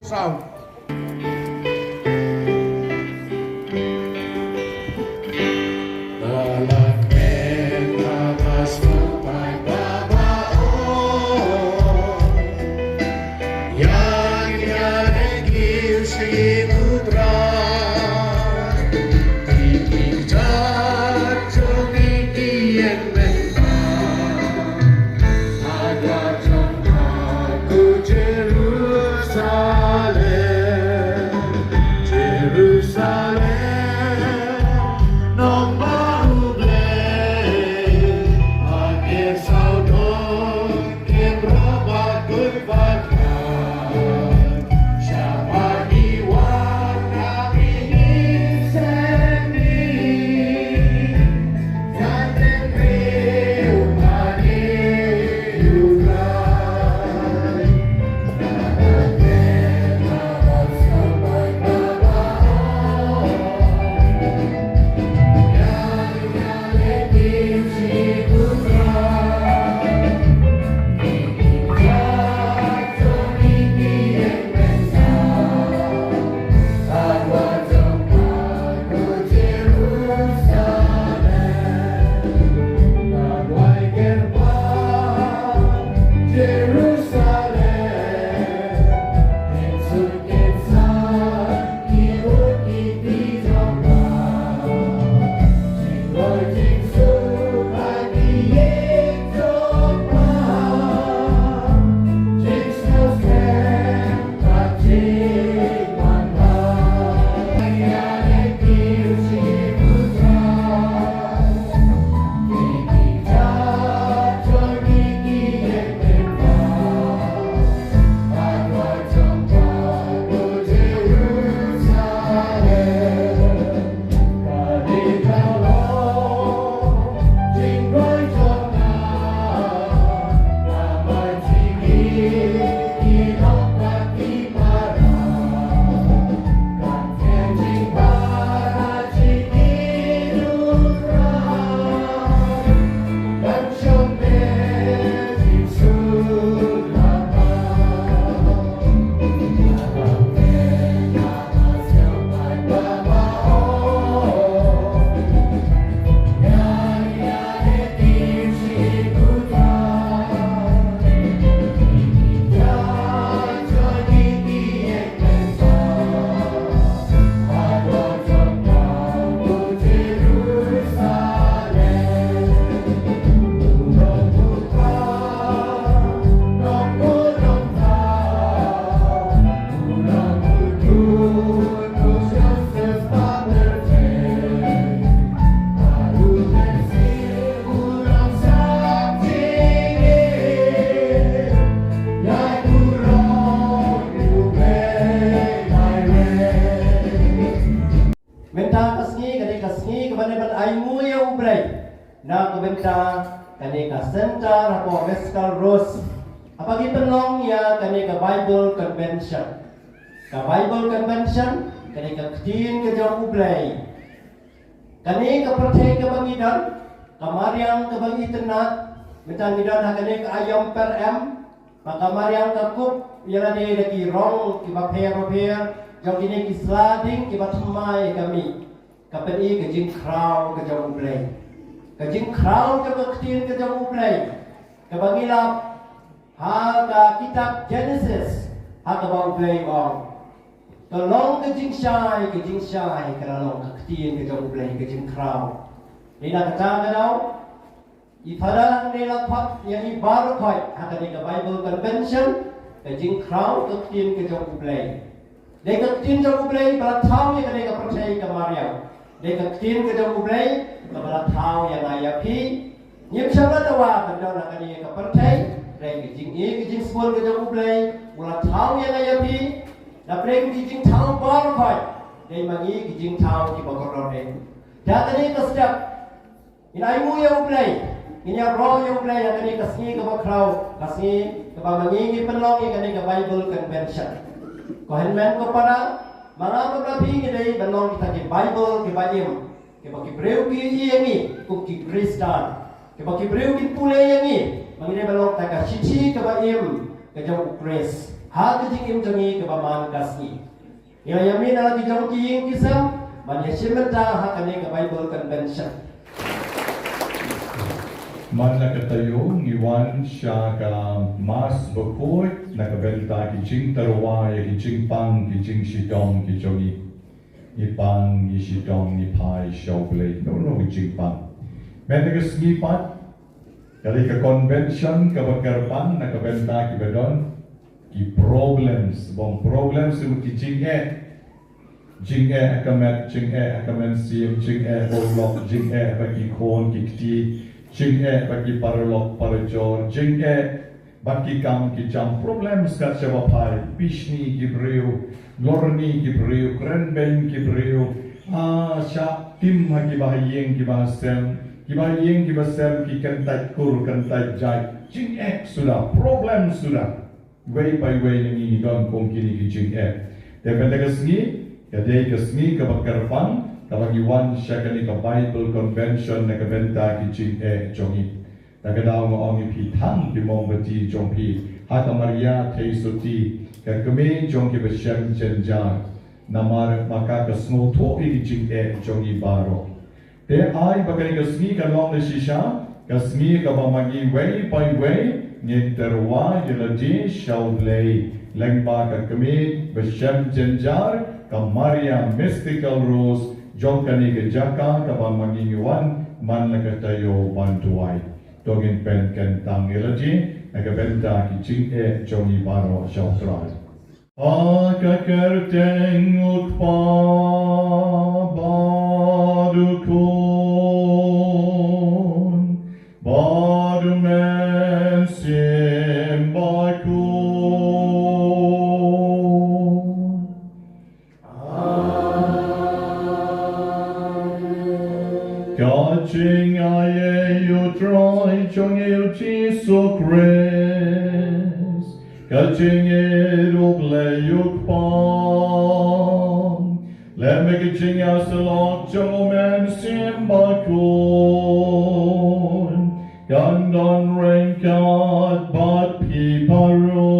Sound. Bynta kasngi kani kasngi kebanyakan Ïing ya ublay na Bynta kani ka center apo Mescal Rose apagi penong ya kani ka Bible Convention kani ka ktin ke Jong ublay kani ka perthai ke bangidan kamariang ke bangitenat Bynta ngidan kani ka ayam per m maka mariang ka kup yala de ki rong ki baper Jong ini ki slading ki batmai kami kapeni ke jing krau ke Jong ublay ke jing krau ke ktin ke Jong ublay ke bangilap ha ka kitab Genesis ha ka bang ublay ong tolong ke jing syai ke long ke ktin ke Jong ublay ke jing krau ni nak kata dau ipada ni lapat yang ni baru koi ha ka ni ke Bible Convention ke jing krau ke ktin ke Jong ublay Dekat tin Jong ublay balatau yang kena percaya ke Maryam. Dekat tin ke Jong ublay balatau yang ayah pi. Nyep syabda tawa benda nak kena percaya. Reng jing ke jing sepul ke Jong ublay balatau yang ayah pi. Nak reng jing tau bar koi. Dei mangi jing tau ki bakor reng. Dah kena ke sedap. In Ïing yang ublay. Ini roh yang ublay yang kena kasih ke bakrau, kasih ke mangi ki penlong yang kena ke Bible Convention. Kohenmen kepada mana beberapa dari benong kita ke Bible ke Bayim ke bagi breu ke Ïing ni ke Kristen ke bagi breu ke pule yang ni mengenai benong tak ke Cici ke Bayim ke Jong Grace ha ke jing im jongi ke baman kasni ya yamin ala ki jong ki Ïing kisam man ya shimenta ha kane ke Bible convention man nakatayo ngiwan siya ka mas bakoy nakabenta ki jing tarwa ya ki jing pang ki jing shidong ki jongi ipang ishidong ni pai shawble no ki jing pang men nagasngipat kali ka convention ka bakarpan nakabenta ki bedon ki problems bong problems yung ki jing akamet akamen sim jing bolok jing bagi kon ki kti jing bagi paralok parajor jing bagi kam ki jam problems kat siya pai pishni ki breu lorni ki breu krenben ki breu sya tim haki bahayeng ki bahasem ki bahayeng ki bahasem ki kentai kur kentai jai jing sudah problem sudah way by way ni don kong kini ki jing Depende kasni kadai kasni ka bakarpan kabagiwan siya kani ka Bible Convention na kabenta ki jing jongi Nagadaw nga ang ipitang ki mong bati jong pi Hata Maria Teisoti Kagami jong ki basyang jenjar Namar makakasno to ki jing jongi baro Te ay bagay kasni ka long na sisya Kasni ka bamagi way by way Ninterwa yeladi shawlay Lengba kagami basyang jenjar Ka Maria Mystical Rose Jong kani ka jaka ka bamagi iwan Man nagatayo bantuay Tongin pen kentang ilaji Nagabenta ki jing jongi baro syautral Akakerteng ukpa badukun Badumen simbakun Kajing aye yu troy chong yu Jesu Christ Kajing le yuk pang Le megajing asalok jomen simbakun Gandon ringkat bat piparo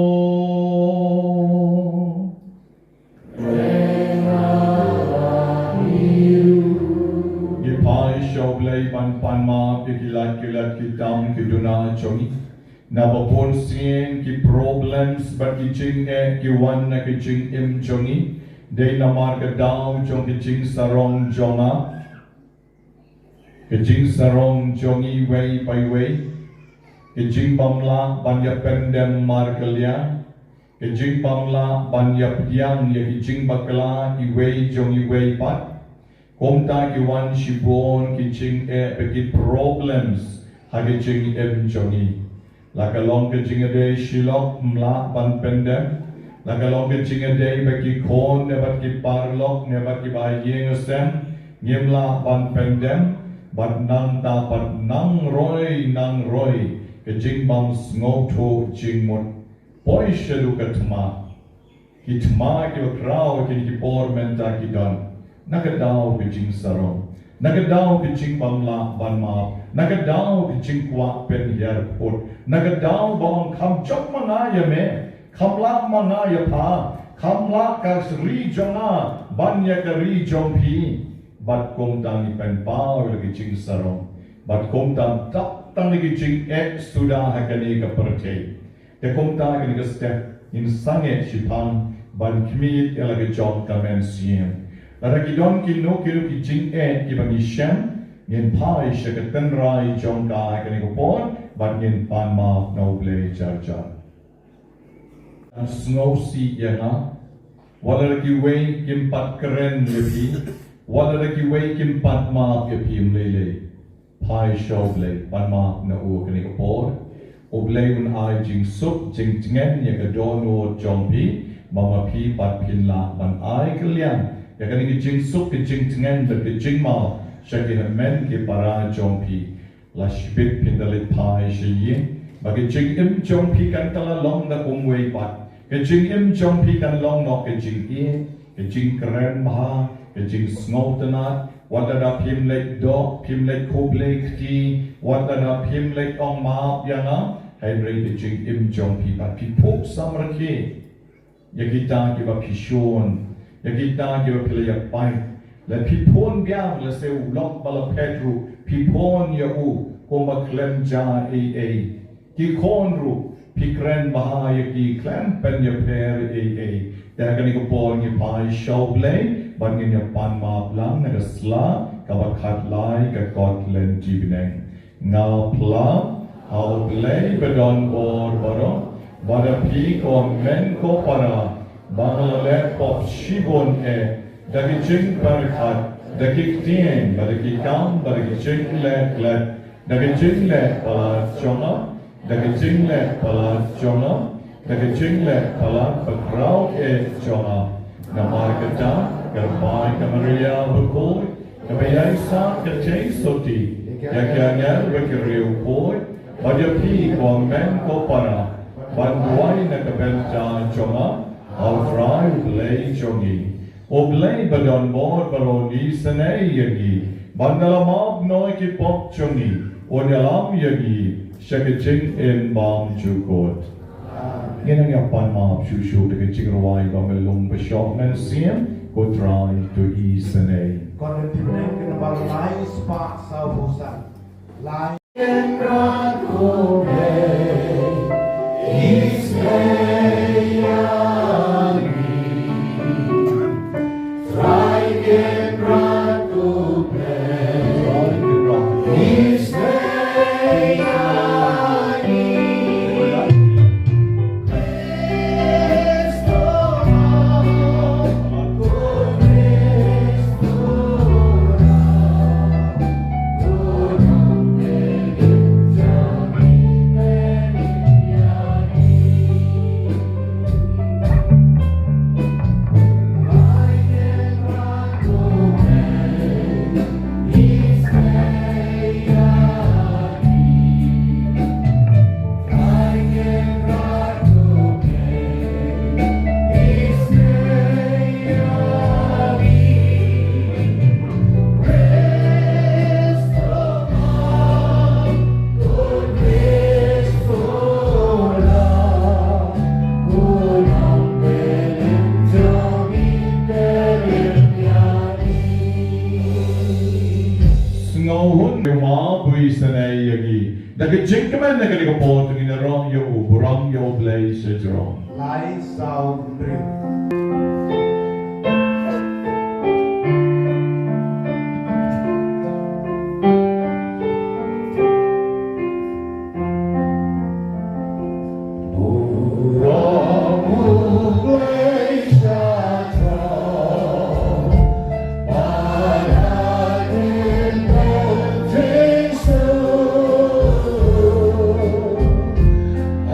Gipai shoblay pan ma kikilat kitam kiduna chongi Nabapon sin ki problems but ki jing ki wan na ki jing im jongi Day namar ka daw jong ki jing sarong jonga Ki jing sarong jongi way by way Ki jing bamla banya pendem markalya Ki jing bamla banya piyang ya ki jing bakla i way jongi way pat Komta ki wan shibon ki jing ki problems ha ki jing im jongi Lakalong ke jingade shilok mla pan pendem Lakalong ke jingade bagi kon nebat ki parlok nebat ki bahayeng asem Ngimla pan pendem Bat nang tapat nang roy Ke jing bam sngoto jing mut Poi shalu ke tma Ki tma ki wakraw ki por menta ki don Nakadaw ke jing sarong Nagadaw ki jing bamla ban maap Nagadaw ki jing kwa pen yer put Nagadaw bang kam jok mga yame Kamlak mga yapa Kamlak kas ri jonga Banya ka ri jong pi Bat kong tang ipen pao lagi jing sarong Bat kong tang tak tang lagi jing sudah hakani ka percay Te kong tang lagi ka step In sange shipang Ban kmit lagi jong kamen siem Larakidon kino ki jing ki bagi shem Ngin pai siya katenrai jong ka kani kupon Bat ngin pan ma noble jar Ang snow si yana Wala lagi way kimpat keren lepi Wala lagi way kimpat ma yapi mlele Pai siya oble pan ma na u kani kupon Oble un ay jing sup jing tingen ya kadon o jong pi Mama pi pat pin la ban ay kalian Ya kani ki jing sup ki jing tingen da ki jing ma Siya ki hamen ki para jong pi La shibit pindalit pai siya yin Bagi jing im jong pi kan tala long na kung way pat Ki jing im jong pi kan long no ki jing ki jing keren maha Ki jing snow tanat Wada na pim lek do, pim lek kub lek ti Wada na pim lek ong maap yana Hai beri ki jing im jong pi pat pi pup samraki ya kita ki ba pishon ya kita ki ba pilaya pai la pipon biang la se ulok bala petru pipon ya u ko ma klem ja ki konru pikren bahaya ki klem pen ya per dah kani ko pon ni pai shauble ban ni ya pan ma blang na sla ka ba khat lai ka kot len jibneng ngau pla au blei bedon or baro bada pi ko men ko para bangale pop shibon dagi jing par khat dagi tien dagi kam dagi jing le dagi jing le pala chonga dagi jing le pala chonga dagi jing le pala bakrau chonga namar kata garbai kamaria bukoi kabayai sa kate soti yakyanya bekiriu poi bada pi ko men ko para banduai na kabenta chonga au frai blei chongi o blei badon bod baroni sanai yagi bandala mab noi ki pop chongi o dalam yagi shakaching in bam chukot Ginang yang pan mab shushu de kaching rawai ba melum bashok nan siam ko try to ease sanai Còn đến tìm nên cái bao lái spark sau vô sản lái Dagi jingkaman na kani ko po ni na rong yo blay sa drong. lái sau rừng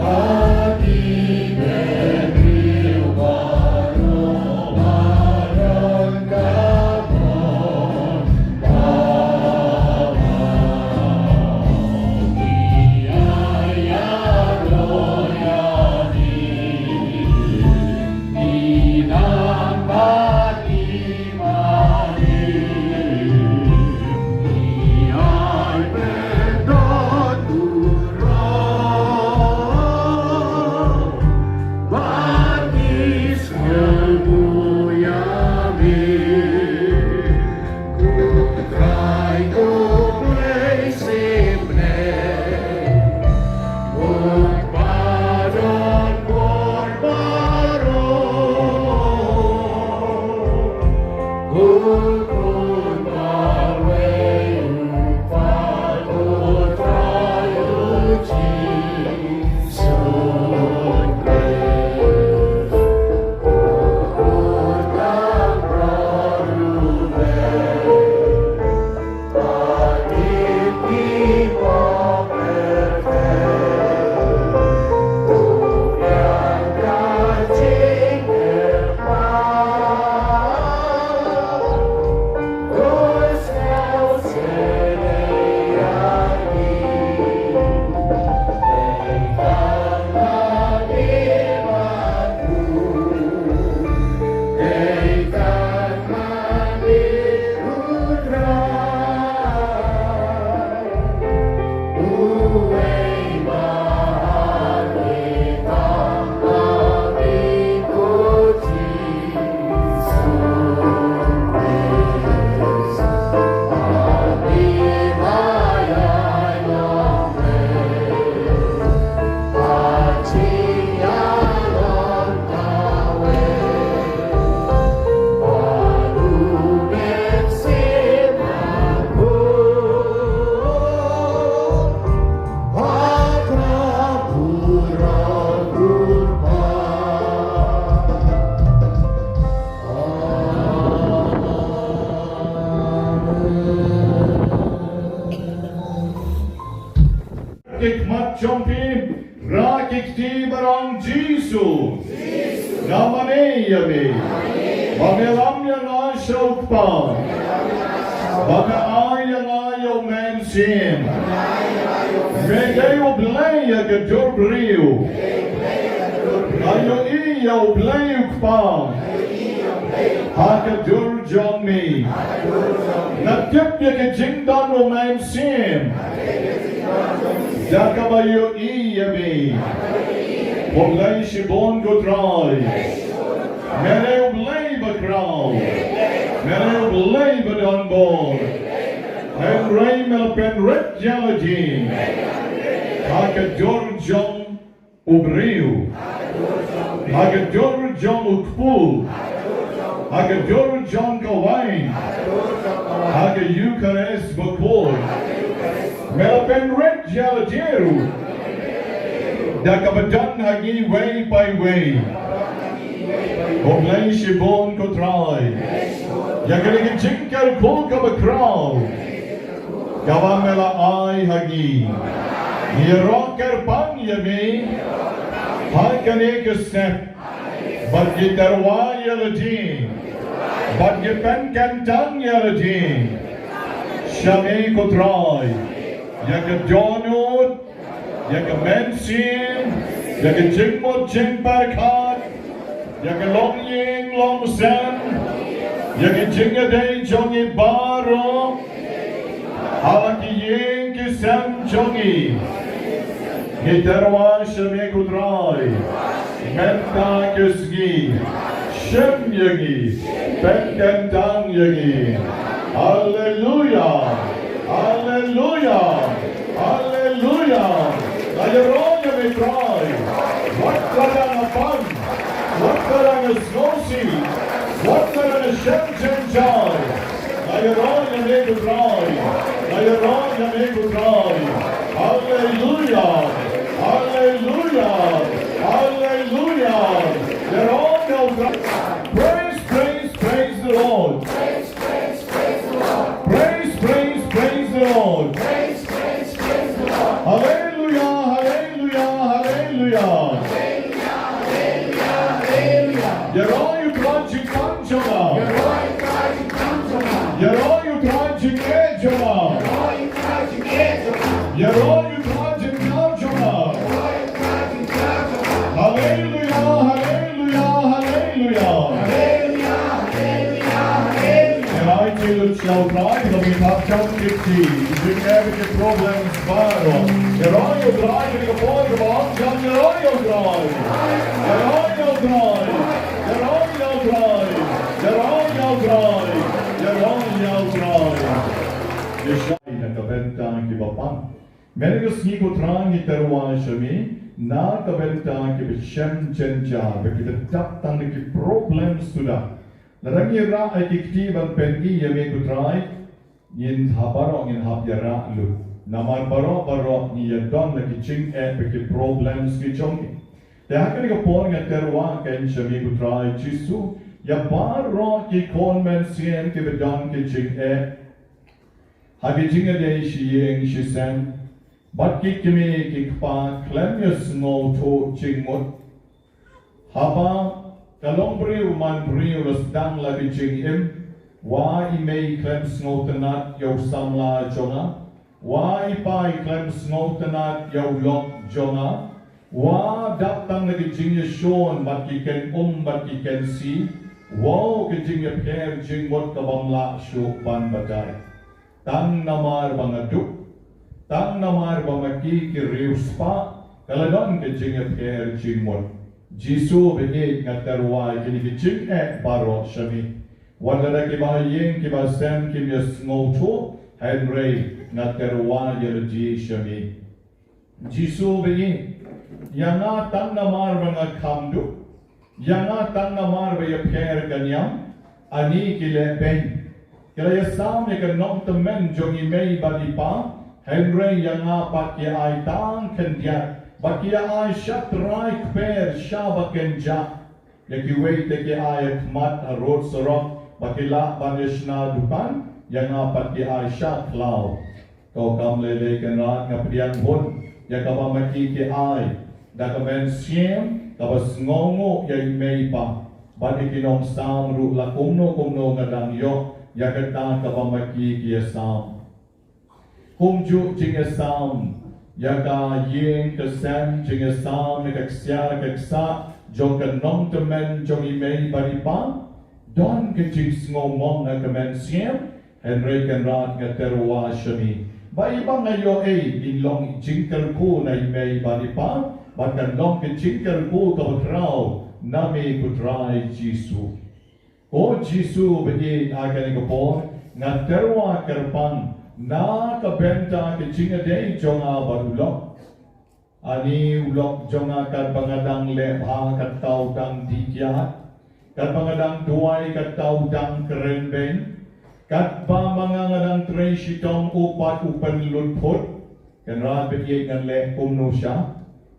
Adi ben bil Jompi, Rakikti Barang Jisu. Namane Yami. Bamelam Yana Shokpa. Bame Ayana Man Sim. Megayo Blaya Gadurbriu. Ayo Iyo Blayukpa. Hakadur Jongmi. Natipya ke Jingdan o Man Sim. Dakabayo Iyami. Oblay Shibon Godrai. Mere Oblay Bakraw. Mere Oblay Badonbor. Henry Melpen Red Jalajin. Hakadur Jong Ubriu. Hakadur Jong Ukpul. Hakadur Jong Kawain. Haga Eucharist Bakor. Melpen Red Jalajeru. Dakabadan Hagi way by way. Oblay Shibon Kotrai. Yakaligi Jinkar Kulka Bakraw. Gawamela Ai Hagi. Yerokar Pan Yami. Hakanik step. But Gitarwa Yalajin. But Gipen Kantang Yalajin. Shame Kotrai. Yakadonut. Yakamensin. Yakajingmot Jingbarkat. Yakalongying Longsan. Yakajingaday Jongi Baro. Halakiying Kisam Jongi. Gitarwa Shame Kotrai. Bynta Kusgi, Shem Yagi, Benkentang Yagi. Hallelujah, Hallelujah, Hallelujah. Ayaronya may try. What karang a fun? What karang a snowsea? What karang a Shem Jenjai? Ayaronya may try. Ayaronya may try. Hallelujah, Hallelujah. Hallelujah! They're all now praise, praise, praise the Lord. Praise, praise, praise the Lord. Praise, praise, praise the Lord. Praise, praise, praise the Lord. Hallelujah, hallelujah, hallelujah. Hallelujah, hallelujah, hallelujah. You're all you tragic Kanjama. You're all you tragic Kanjama. You're all you tragic Ejama. You're all you tragic Kanjama. You're all you tragic Kanjama. Hallelujah, hallelujah, hallelujah. Hallelujah, hallelujah, hallelujah. En I till shall drive the we have jumped it to bring every problems baro. You're all you drive in the board of on jump you're all you drive. You're all you drive. You're all you drive. You're all you drive. You're all you drive. The shine at the Bynta ki bapang. Menegus ni ko trang ni terwa shami. Na ka Bynta ki bishem chenja bekita tak tang ki problems sudah. Larangi ra ai ki ktiban pengi yame ku try yin habaro yin hab yara lu. Namar baro ni yadon la ki ching ki problems ki chongi. Te hakani ka por nga terwa ken shame ku try chisu ya baro ki konmen sien ki bedon ki ching hagi jinga de shi Ïing shi sen. But ki kimi ki kpa klemius no to chingmut. Haba kalong briu man briu los dang la bi ching im. Wa I mei klem snotenat yo samla jonga. Wa I pai klem snotenat yo lok jonga. Wa dap tang la ki jing ya shon but ki ken but ki ken si. Wow ki jing ya per jing mut kabam la shu ban batai. Tang namar bangaduk. Tang namar bamaki ki riuspa kaladon ke jing per jing mot jisu be ngatarwa ki ni jing baro shami wala ki ba Ïing ki ba sem ki yes no to henry ngatarwa yel ji shami jisu be yana tang namar banga khamdu yana tang namar be per kanyam ani ki le ben kala yasam ne ka nom tamen jongi mei badipa Henry yang apa ki ai tang kendia baki ai shat raik per shaba kenja yaki wei te ki ai mat road sorok baki la banishna dukan yang apa ki ai shat lao kau kam lele kan rat ngaprian hun ya kabamaki ke ai da kamen siem kabas ngongo ya imei pa bani kinom sam ru la kumno ngadang yo ya kata kabamaki ke sam kumju jinga sam ya ka yin ka sam jinga sam ka ksia ka ksa jong ka nom temen jong imei bani pa don ke jing ngomong na kamen siem Henry kan rat nga terwa shami ba iba ngayo inlong jingkar ko na imei bani pa bahkan long ke jingkar ko kabatraw nami putrai Jisu o Jisu bagi akan ikapon nga terwa karpan na kabenta ke jingade jonga barulok ani ulok jonga kat bangadang lebha kat tau dang dikiat kat bangadang duai kat tau dang kerenbeng kat ba mga ngadang treshi tong upat upan lutput kan rat bagi ngan le kumno siya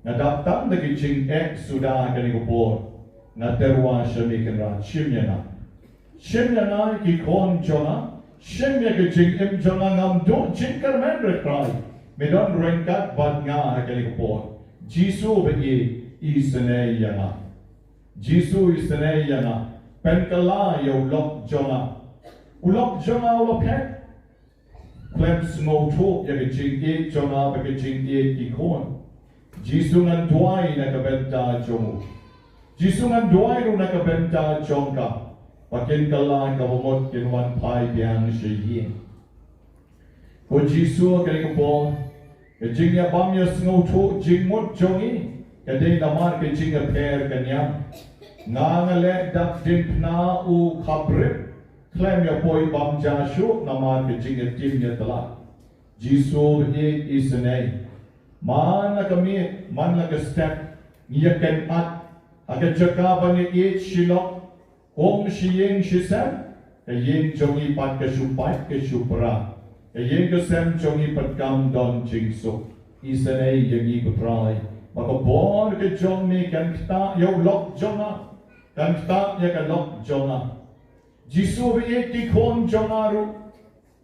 ngadaptang dagi jing sudah kan ikapon nga terwa shami kan rat shimya na ki kon jonga shimya ke jing jonga ngam do jing karmen rekrai medon rengkat bad nga kan ikapon Jisu bagi isane yana Jisu isane yana penkala yo lok jonga ulok jonga ulok klem smo to ya ke jing jonga bagi jing ikon Jisu ngan duai na kabenta jongu Jisu ngan duai ru na kabenta jongka pakin kala kabomot kinwan pai biang shiyin ko Jisu ke ko ke jing ya bam ya smo to jing mot jongi ke dei namar ke jing ya per kanya ngangale dak din na u khabre klem ya poi bam jashu namar ke jing ya tim ya tala Jisu isane man la ka step niya ken at aga jaka bani shilok om shiyeng shisam ka yin jongi pat ka shupat ka shupra ka yin ka sem jongi pat kam don jingso isane yangi putrai maka bon ka jong ni kan kita yo lok jonga kan kita ya ka lok jonga Jisu be ki kon jongaru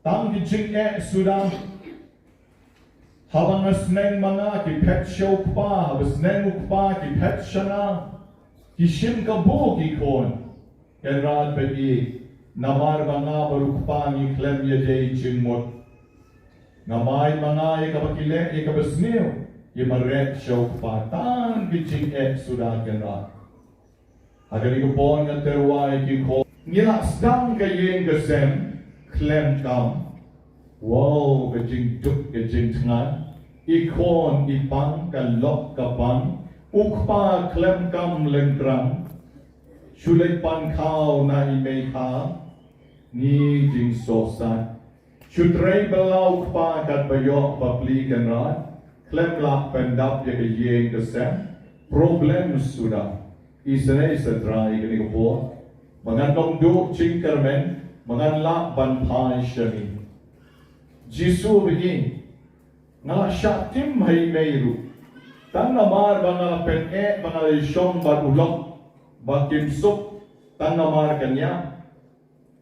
tang ki jing sudah habang asneng mga ki pet show pa habasneng pa ki pet shana ki shim ka bo ki kon kenrad bagi namar mga barukpa ni klem ya day jingmot ngamay mga ikabakile ikabasniw imaret show pa tan ki jing sudah kenrad agari ko bon nga terway ki kon ngilasdang kayeng gasem klem kam wow kajing duk kajing tngan ikon ipang kalok kapang ukpa klem kam lengkrang shulay pan kao na imay ka ni jing sosan shutray balaw ukpa kat bayo papli kanrat klem lak pendap ya kayeng gasem problem sudah isane sa dry kani ko mangandong do jing karmen manganla ban pai shami Jisu bagi nga shatim hay meiru tan namar banga pen banga shom barulok bakim sup tan namar kanya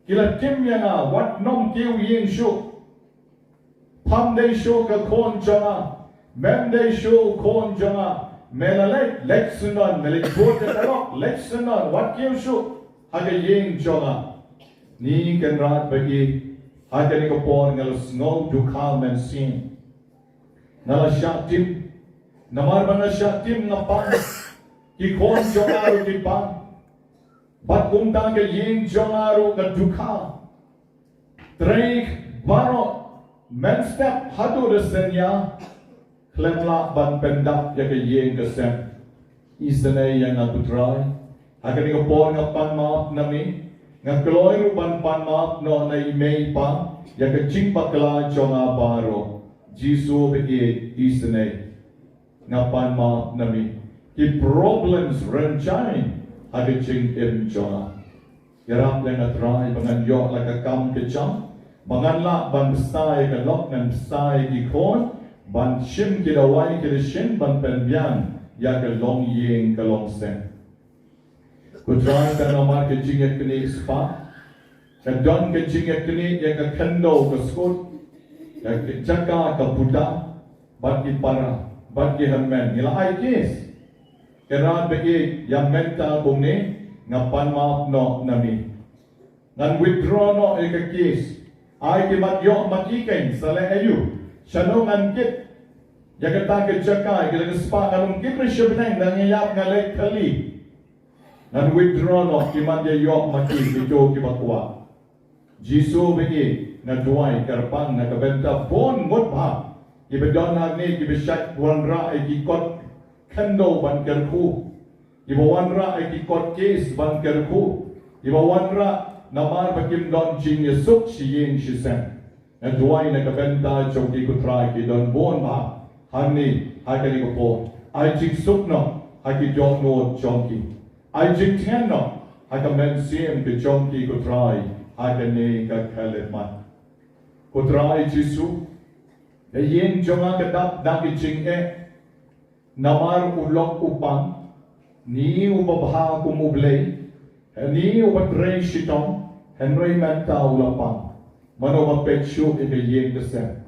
kila tim ya nga wat nom kiu yin shu pam de shu ka kon janga mem de shu kon janga melalek leksunan melik bote talok leksunan wat kiu shu haga yin janga ni kenrat bagi Hadari ko po nga snow to calm and sing. Nga shatim, namar ba nga shatim nga pang, ikon jongaro di pang, bat kumtang ka yin jongaro ka dukha. Drake baro, men step hadu da senya, klemla ban pendap ya ka yin ka sem. Isanay yang nga putray, hadari ko po nga panmaap nami, nga kloy ban panmaap no na imay pa ya ka jing pakla jonga baro Jisu be isane nga panmaap nami ki problems renjain hadi jing jonga yarap lang at ray bangan yo la ka kam ke jam bangan la ban sai ka lok nan sai ki kon ban shim ki dawai ki shin ban penbian ya ka long yeng ka long sen Kutran ka namar ke jinget kini spa, kadon ke jinget kini yang kendo ke skut, yang jaga ke budak, bagi para But gihamen nila ay kis. Kailangan bagi yang mental kong ni ngapan maaf no nami. Ngan withdraw no ikakis. Ay kimatyo makikin sa leayu. Siya no ngan kit. Yakata kajaka kita kespa ngalung kit resyo binang nangayap ngalay kali. Ngan withdraw no kimatya yok maki ito kibatwa. Jisu bagi ngaduay karpang nakabenta bon mutha. Ibadon ni ibisyak wanra ay kikot kendo ban kerku. Ibawanra ay kikot case ban kerku. Ibawanra namar bakim don jing yesuk si Ïing si sen. Ngaduay nakabenta chong kikutray ki don bon ba. Hani hakali ko po. Ay jing suk no haki Jong no Jong ki. Ay jing ten no hakamen siem ki Jong ki kutray hakani kakalit man. Kutray Jisu. Ïing jonga kadap daki jing namar ulok upang ni ubabha kumublay ni ubatrey shitong Henry menta ulapang mano mapetsyo Ïing kasem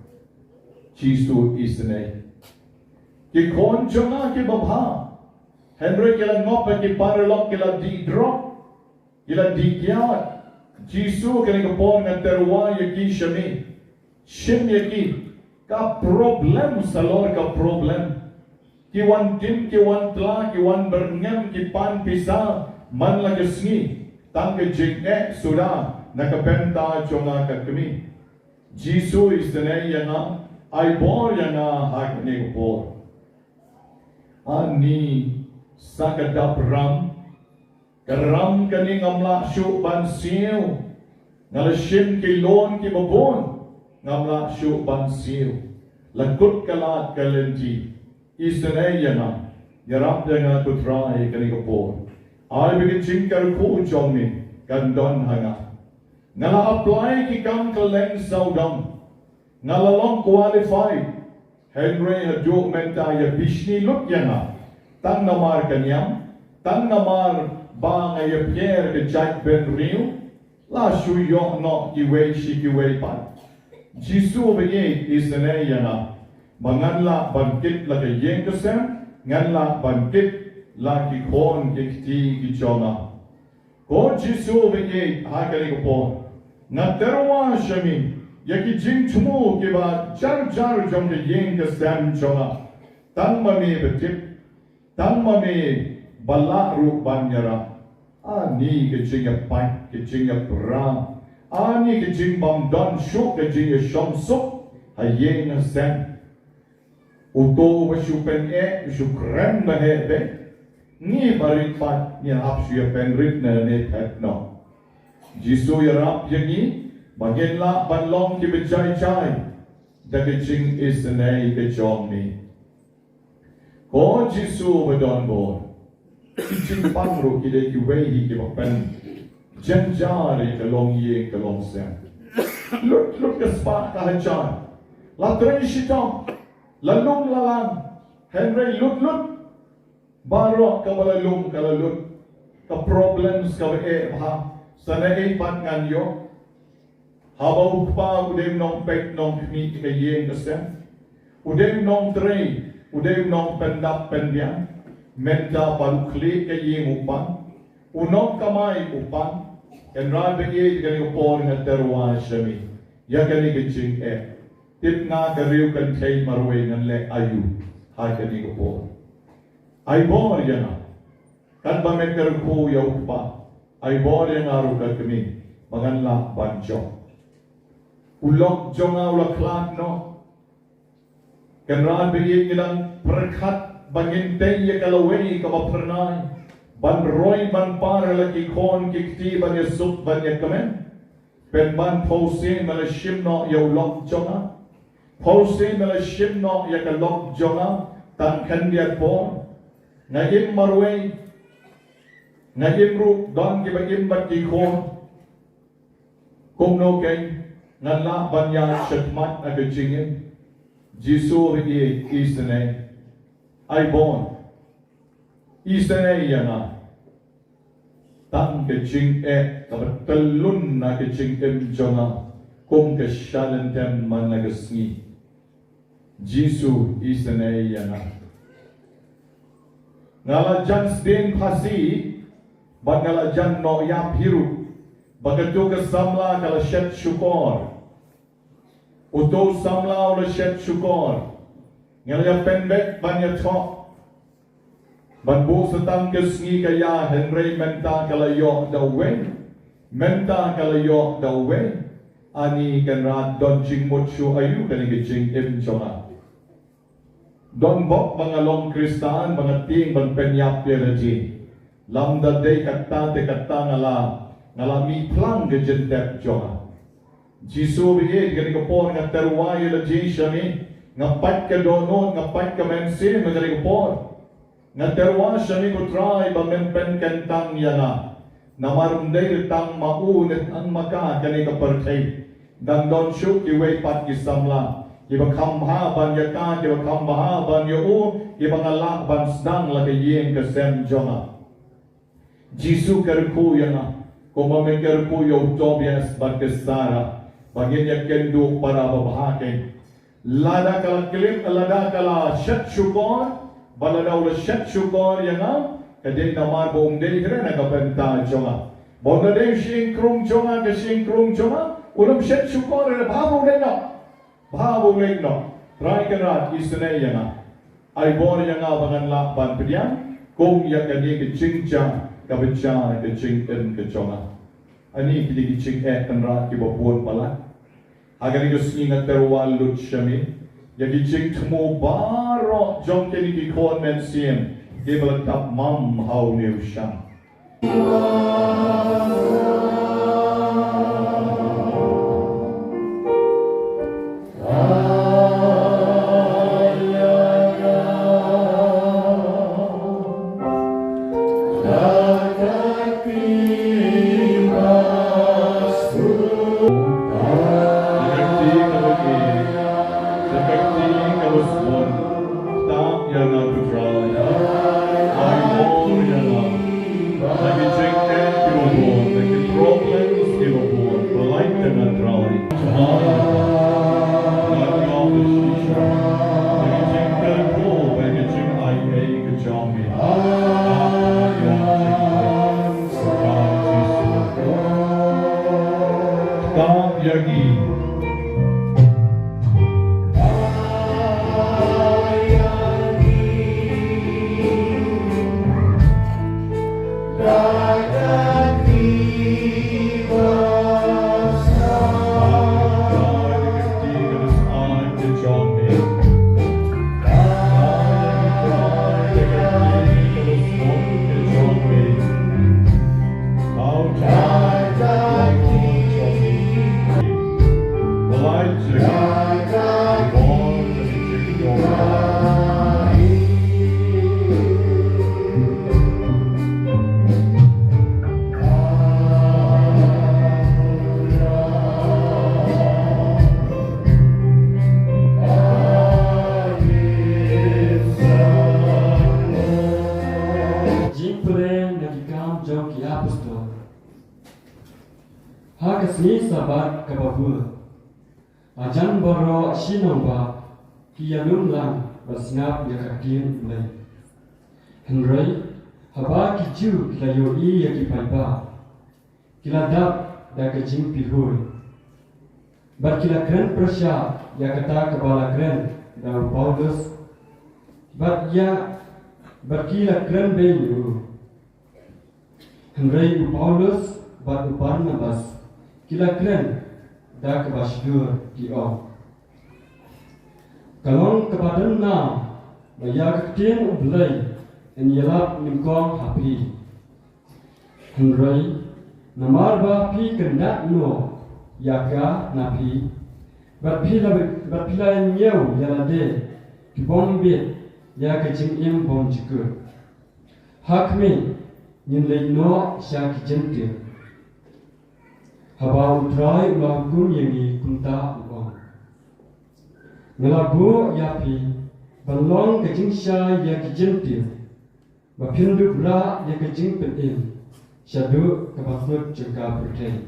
Jisu isnay kikon jonga kibabha Henry kila ngop ki paralok kila di drop kila di kiat Jisu kila kapon ng terwa yaki shami shim yaki ka problem sa Lord ka problem kiwan tim kiwan tla kiwan berngem kipan pisa man lagasni tang ke jing suda nakabenta jonga ka kami Jisu isnay yana ay bor yana hakni ko ani sakadap ram karam kaning amla syu pansiw ngalashim kilon kibabon ngamla syu pansiw lagut kalat kalenti isnay yana yarap dengan putrai kanikapo ay bigin chingkar ko Jong ni kandon hanga ngala apply ki kam kaleng saudam ngala long qualified Henry haduk menta ya bishni lut yana tang namar kanyam tang namar ba ngaya Pierre ke Jack Ben Rio la syu yok no kiwei shi kiwei pan Jisu bagi isnay yana manganla bangkit la ke Ïing kasem nganla bangkit la ki kon kiti ki jonga ko Jisu bagi hakali ko ngaterwa shami yaki jing chumu ke ba jar jong ke Ïing kasem jonga tang mami betip tang mami bala ru banyara ani ke jing pai ke jing bra ani ke jing bam don shuk ke jing shom suk ha Ïing sen uto wa shupen shukran na hebe ni barit pat ni hap shu pen rit na ne pet no Jisu yarap yangi bagenla banlong ki bejai chai da ke jing is nay ke Jong ni ko Jisu badon bo jing pangro ki de ki wei hi ki pen janjari ke long Ïing ke long sen lut ke spa ka hachan la tren shitong lalung lalang Henry lut baro ka balalung ka lalut ka problems ka ha sana pat ngan yo habaw pa udem nong pek nong ni ka Ïing kasem udem nong trei udem nong pendap pendian menta palukli ka Ïing upang unong kamay upang enrabe ka ni upor nga terwa shami ya ka ni gijing tip nga gariw kan kay marway ng le ayu hakani ko po ay bor yana kan ba meter ko yaw pa ay bor yang aru ka kami manganla banjo ulok jonga ulak lat no kan ran bigi ilang perkat bangintay ya kalaway kabapernay ban roy ban para laki kon kikti ban yasuk ban yakamen pen ban pose malashim no yaw lok jonga Pause mela shimno ya kalok jonga tan kandiat po ngayim marway ngayim ru don kibagim bat kikon kung no kay ngala banya shatmat na kajingin Jisu ri isnay ay bon isnay yana tan kajing kabatalun na kajing jonga kung kasyalan tem man nagasngi Jisu isane yana. Ngala jan sden pasi, bag ngala jan no yap hiru, bagatu ka samla kala shet syukor. Uto samla ola shet syukor. Ngala ya penbek banya tok. Ban bu setang kesngi kaya Henry menta kala yok da wen. Menta kala yok da wen. Ani kan rat don jing mochu ayu kan jing im chonga. Don bok bangalong kristan bangating ban penyap pialaji. Lam da day kata te kata ngala mi plang ke jendep chonga. Jisu biye kan kapor ngaterwai la ji shami ngapat ka donon ngapat ka mensin ngari kapor. Ngaterwa shami ko try ba men pen kentang yana. Namarunday tang maunit ang maka kani kapartay. Dan don shuk ki way pat ki samla. Iba kamha ban yakan, iba kamha ban yu, iba ngalak ban sedang lagi Ïing ke sem jonga. Jisu kerku yana, koma men kerku yo Tobias ban kesara, baginya kendu para babahake. Lada kala klim, lada kala shet syukor, balada ula shet syukor yana, kadin namar boong day kira nakabenta jonga. Bonda day sing krung jonga, kesing krung jonga, ulam shet syukor na babu lena. Bahabu legno, try karat isne yana. Ay bor yana bangan lakban pediam, kung yakani ke cingja, kabeca ke cingken ke jonga. Ani kidi ke cing kanrat ki babuan pala. Agar ko singa terwal lut shami, yaki cing temu baro jong kini ki kon mensiem, ki balatap mam hau new sham. Hakasni sabat kababul. Ajan boro sinomba kiyanum lang basngap yakakin lay. Henry haba kiju kilayo I yakipaiba. Kiladap da kajing pihui. Bat kila kren persya yakata kepala kren da Paulus. Bat kila kren bayu. Henry Paulus bat Barnabas. Kila kren dah kebasdur diau. Kalong kepada na, bayak tin ublay, enyelap lingkong hapi. Henry, namar bapi kendak no, yaka napi. Berpila nyau yalade, kibombit, ya kecing im bom jikur. Hakmi, nyilai no syak jentir. Haba utrai ulagum yangi kunta uang. Ngelabu yapi, balong kecing syai ya kejentir. Bapindu pula ya kecing petim. Syadu kebakut juga berkait.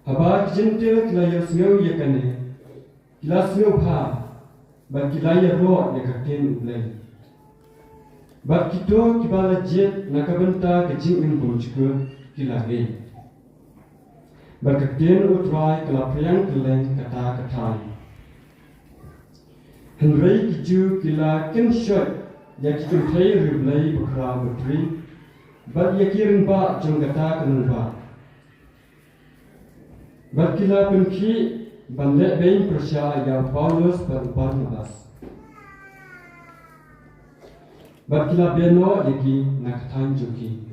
Haba kejentir kelayar sengau ya kane. kila snow pa bat kila ya ro ya katin ublay bat kito kibala jet nakabenta kecing imbung juga kila gay bat katin utrai kala priang keleng kata katai Henry kiju kila ken shot ya kitu play replay bukra butri bat yakirin ba jong kata kanun ba bat kila penki Bandek bain persya yang Paulus dan Barnabas. Berkila beno lagi nak tanjuki.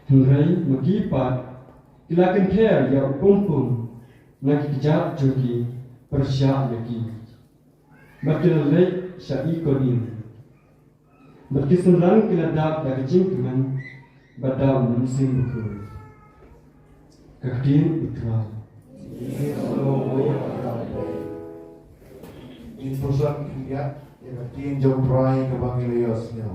Henry magipat kila kenter yang kumpul nak kejap juki persya lagi. Berkila lek syai kodim. Berkisenrang kila dak dak jingkungan badau musim buku. Kakdin utrai. In pusat kiat, ia tin jauh perai ke Bangladesh ni.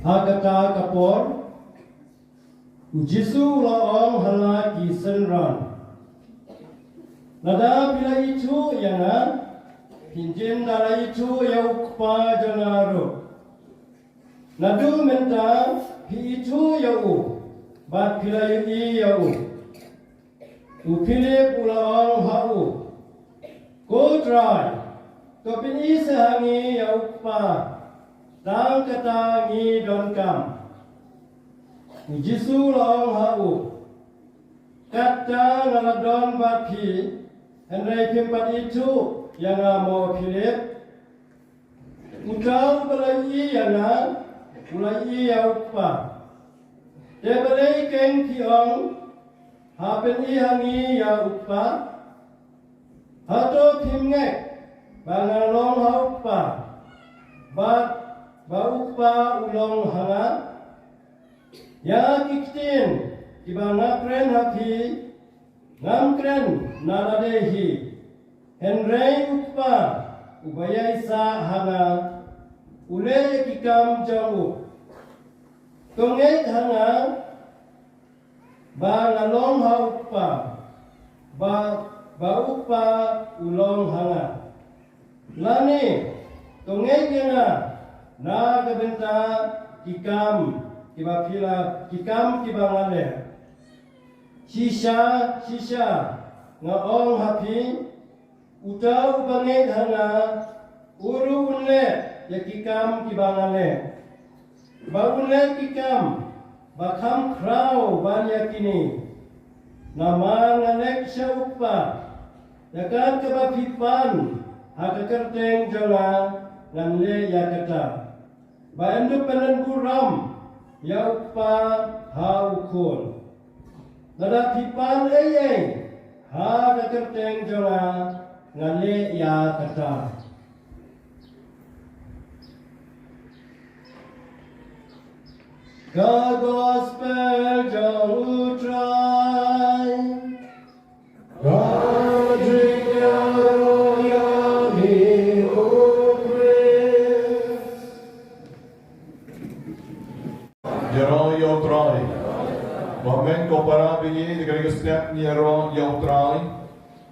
Hakata kapor Ujisu laong hala ki senran Nada bila itu yana Pinjin dala itu yauk pa janaro Nadu menta hi itu yau Bat bila i yau Upilip ulaong hau Go dry Kopini sehangi yauk pa Tang kata ngi don kam Jisu laong hau Kata ngaladon bat pi Henry pimpat itu yang mau Philip Utau balai yang mulai yang apa Dia balai keng tiong Hapen hangi yang apa Hato pimngek Bangalong apa Bat Baupa ulong hanga Ya kiktin Ibana kren hapi Ngam kren naradehi Henry upa Ubaya isa hanga Ule kikam jamu Tongek hanga Bangalong haupa Baupa ulong hanga Lani Tongek yana Na Bynta kikam kibapila kikam kibangale shisha ngaong hapi utau bangit hanga uru unle ya kikam kibangale ba unle kikam bakam krau banya kini nama ngalek syaupa yakan kebapipan hakakerteng jala nganle ya kata ba endu penen buram ya upa haukun nada pipan ha kekerteng jala ngale ya kata the gospel Jong utrai Wamen ko para bingi dengan step ni ro yang try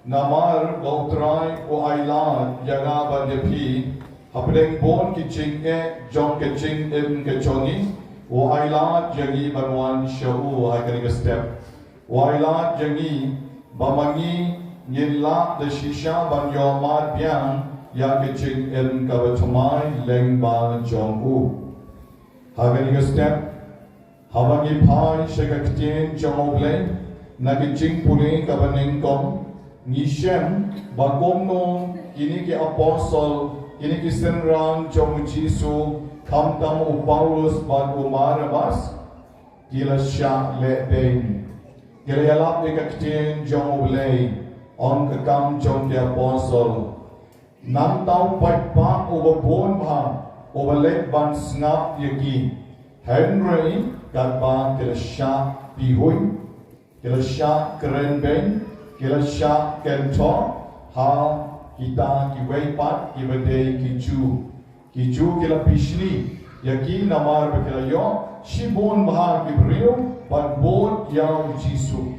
namar go try o island jaga bandepi hapeng bon ki chingge Jong ke ching im ke chongi o island jagi banwan show ha dengan step o island jagi bamangi nyilla de shisha ban yo mar pian ya ke ching im ka batumai leng ban Jong u ha dengan step Habangi pai shakaktin jamoble nagijing puli kabaning kom nishem bagom no kini ki apostle kini ki senran jong Jisu kamtam u Paulus bag umarabas kila sha le bein kila yalap ikaktin jamoble on kakam jong ki apostle nam tau pat pa ubon ba ubalek ban snap yaki Henry Gaba kila sha pihui, kila sha keren ben, kila sha kento, ha kita kiweipat kibadei kiju kila pishni, yaki namar bekila yo, shibon baha kibriu, pan bon yang Jisu.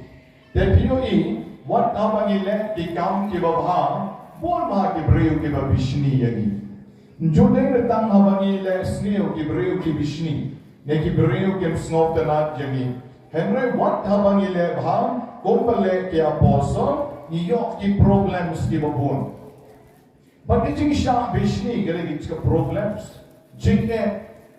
Depiyo I, wat hamangile kikam kibabaha, bon baha kibriu kibabishni yaki. Njudeng retang hamangile snil kibriu kibishni. Neki beriu kem snop tenat jami. Henry wat habang ile baham kompale ke apostle ni yok ki problems ki babun. But jing sha bishni gele ki problems. Jing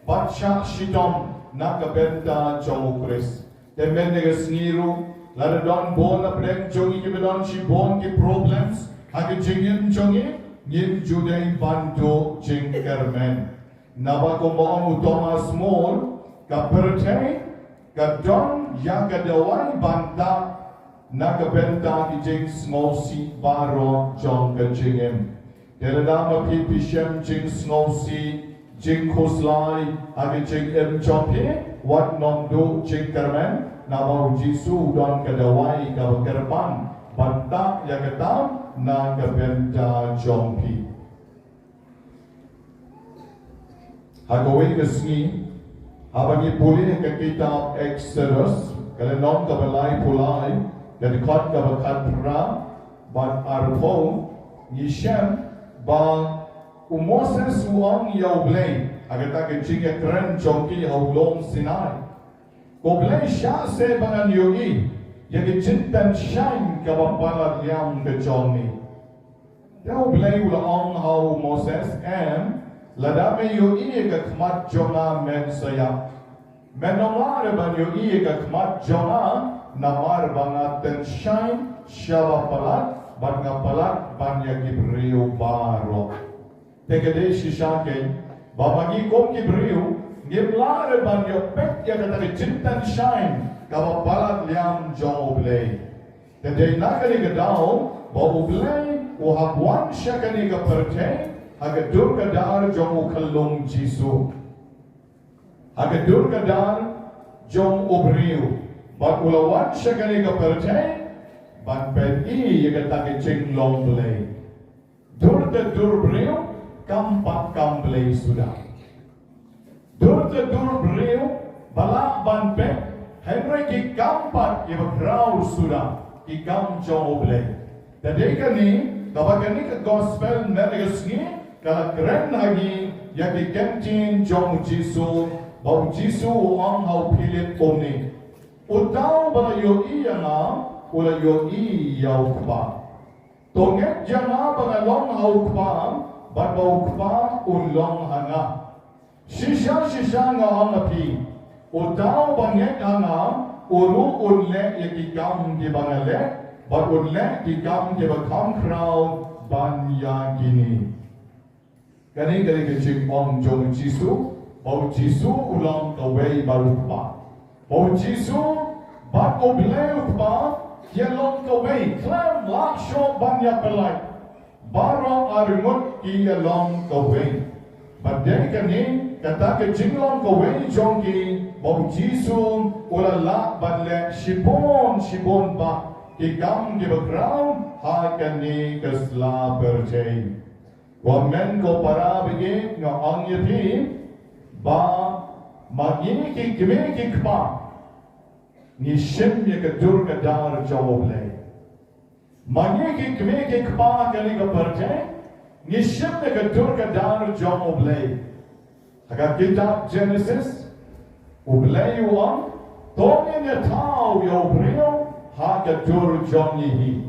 bacha shidom na ka Bynta Jong Chris. Te mende sniru la don bon na prem jongi ki bedon shi bon ki problems. Hage jingin jongi yin judei bantu jing kermen. Naba ko mo Thomas More Kapertay, kadon yang kadawai banta na Bynta ki jing sngosi baro Jong ka jingem. Deradama pipishem jing sngosi jing kuslai agi jing em jompe wat non do jing kermen nama Jisu don kadawai ka kerpan banta ya katam na Bynta jompi. Hagawai kesni Habang ipuli ke kitab Exodus, kalau non kabalay pulay, dari kot kabakat pra, ban arpo, Yishem, ban umoses uang yaublay, agat jingga keren jongki haulong Sinai. Koblay siya se bangan yoi, yagi jintan shine kabapalat liam ke Jong ni. Yaublay ulang hau Moses ladame yoi ke kmat Jonah men saya. Menomar ban yoi ke kmat Jonah namar bangaten shine syaba palat ban ngapalat ban yagi beriu baro. Tegade shisake babagi kom ki beriu ngimlar ban yopek ya kata jintan shine kabapalat liam Jong oblay. Tegade nakali gadao ba oblay uhabwan syakani ka pertay Hagadur kadar Jong ukalong Jisu. Hagadur kadar Jong obriu. Bat ulawan siya kani kaperte. Bat pedi yagatake ching long blay. Dur te dur briu. Kampat kamblay sudah. Dur te dur briu. Balak ban pe. Henry ki kampat ibagraw sudah. Ikam Jong oblay. Tadi kani kapag kani ka gospel nerigas ni. Kalau keren lagi yang dikentin Jong Jisu, bau Jisu ang hau pilit omni. Utau bala yoi yang ula yoi yau kpa. Tongek jana bala long hau kpa, bat bau kpa ulong hanga. Shisha nga ang api. Utau bangek hanga, uru unle yakikam di bangale, bat unle kikam di bakam kraw banya gini. Kani kecik Om Jong Jisu, bau Jisu ulang kawai baru kpa. Bau Jisu bat oblay kpa, dia long kawai klam lak show banyak pelai. Baru arimut kia long kawai. Badai kani kata kecik long kawai Jong ki bau Jisu ulala banlek shibon ba. Kikam di background ha kani kesla percaya. Wamen ko para bigi nga ang yapi ba magini ki kimi ki kpa ni shim ye ka dur ka dar jawoble magini ki kimi ki kpa kani ka parte ni shim ye ka dur ka dar jawoble agak kitab Genesis ublay uang tongin ya tau ya ubrio ha ka dur jawnihi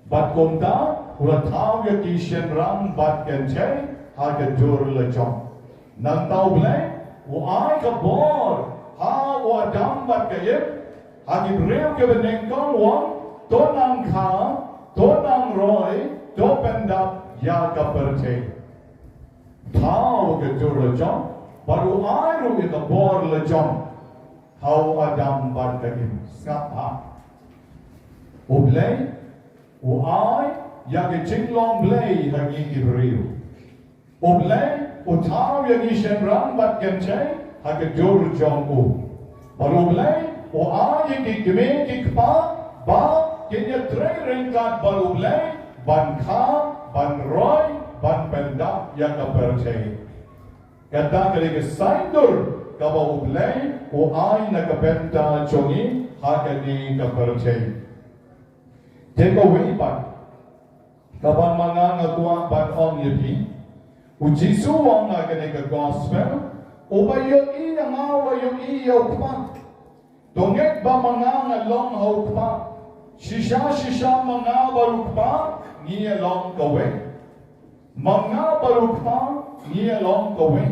bat komta Ula tau ya kishen ram bat kencay harga dur lejong. Nang tau blay, uai ka bor, ha wadam bat kayip, hagi breu ke benengkong wang, tonang ka, tonang roy, to pendap ya ka percay. Tau ke dur lejong, baru ai ru ka bor lejong, hau adam bat kayip, skap ha. Ublay, uai, yang jinglong blay hangi kibriu. Oblay utau yang ishenrang bat kencay hagi dur Jong u. Baru oblay o ay yang kime kikpa ba kenya trey ringkat baru oblay ban ka ban roy ban pendak yang kapercay. Kata kali kesaindur kaba oblay o ay nakabenta Jongi hagi kapercay. Teko wipat kapan mga ngagwa ban om yapi ujisu wang nga kani ka gospel o ba yung iya nga wa yung iya ukpa dongek ba mga nga long ha ukpa shisha mga barukpa niya long kawe mga barukpa niya long kawe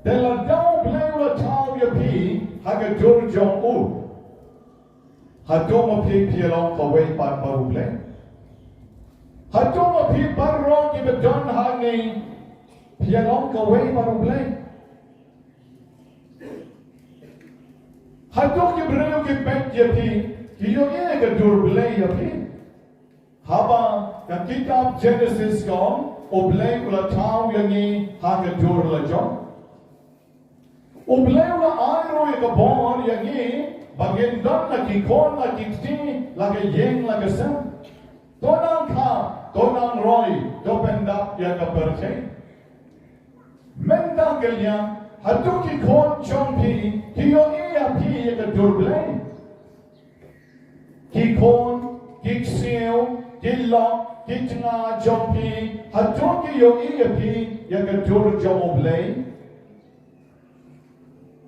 dela daw blay ula tau yapi haga dur Jong u hado mapi pia long kawe pat barublay Hado mapi barro ki bedon hangi pialong kawai baru blay. Hado ki breu ki bet yapi kiyo ye ka dur blay yapi. Haba ka kitab Genesis kom oblay ula tau yangi ha ka dur la jong. Oblay ula ayro ye ka bon yangi bagin don la ki kon la ki ti la ka yeng la ka sem. Tonang ka Tonang roy, dopendap ya kapercay. Mentang kalian hatu ki kon chong pi ki yo ia pi ka durble ki kon ki xiao ki lo ki nga chong pi hatu ki yo ia pi ya ka dur joble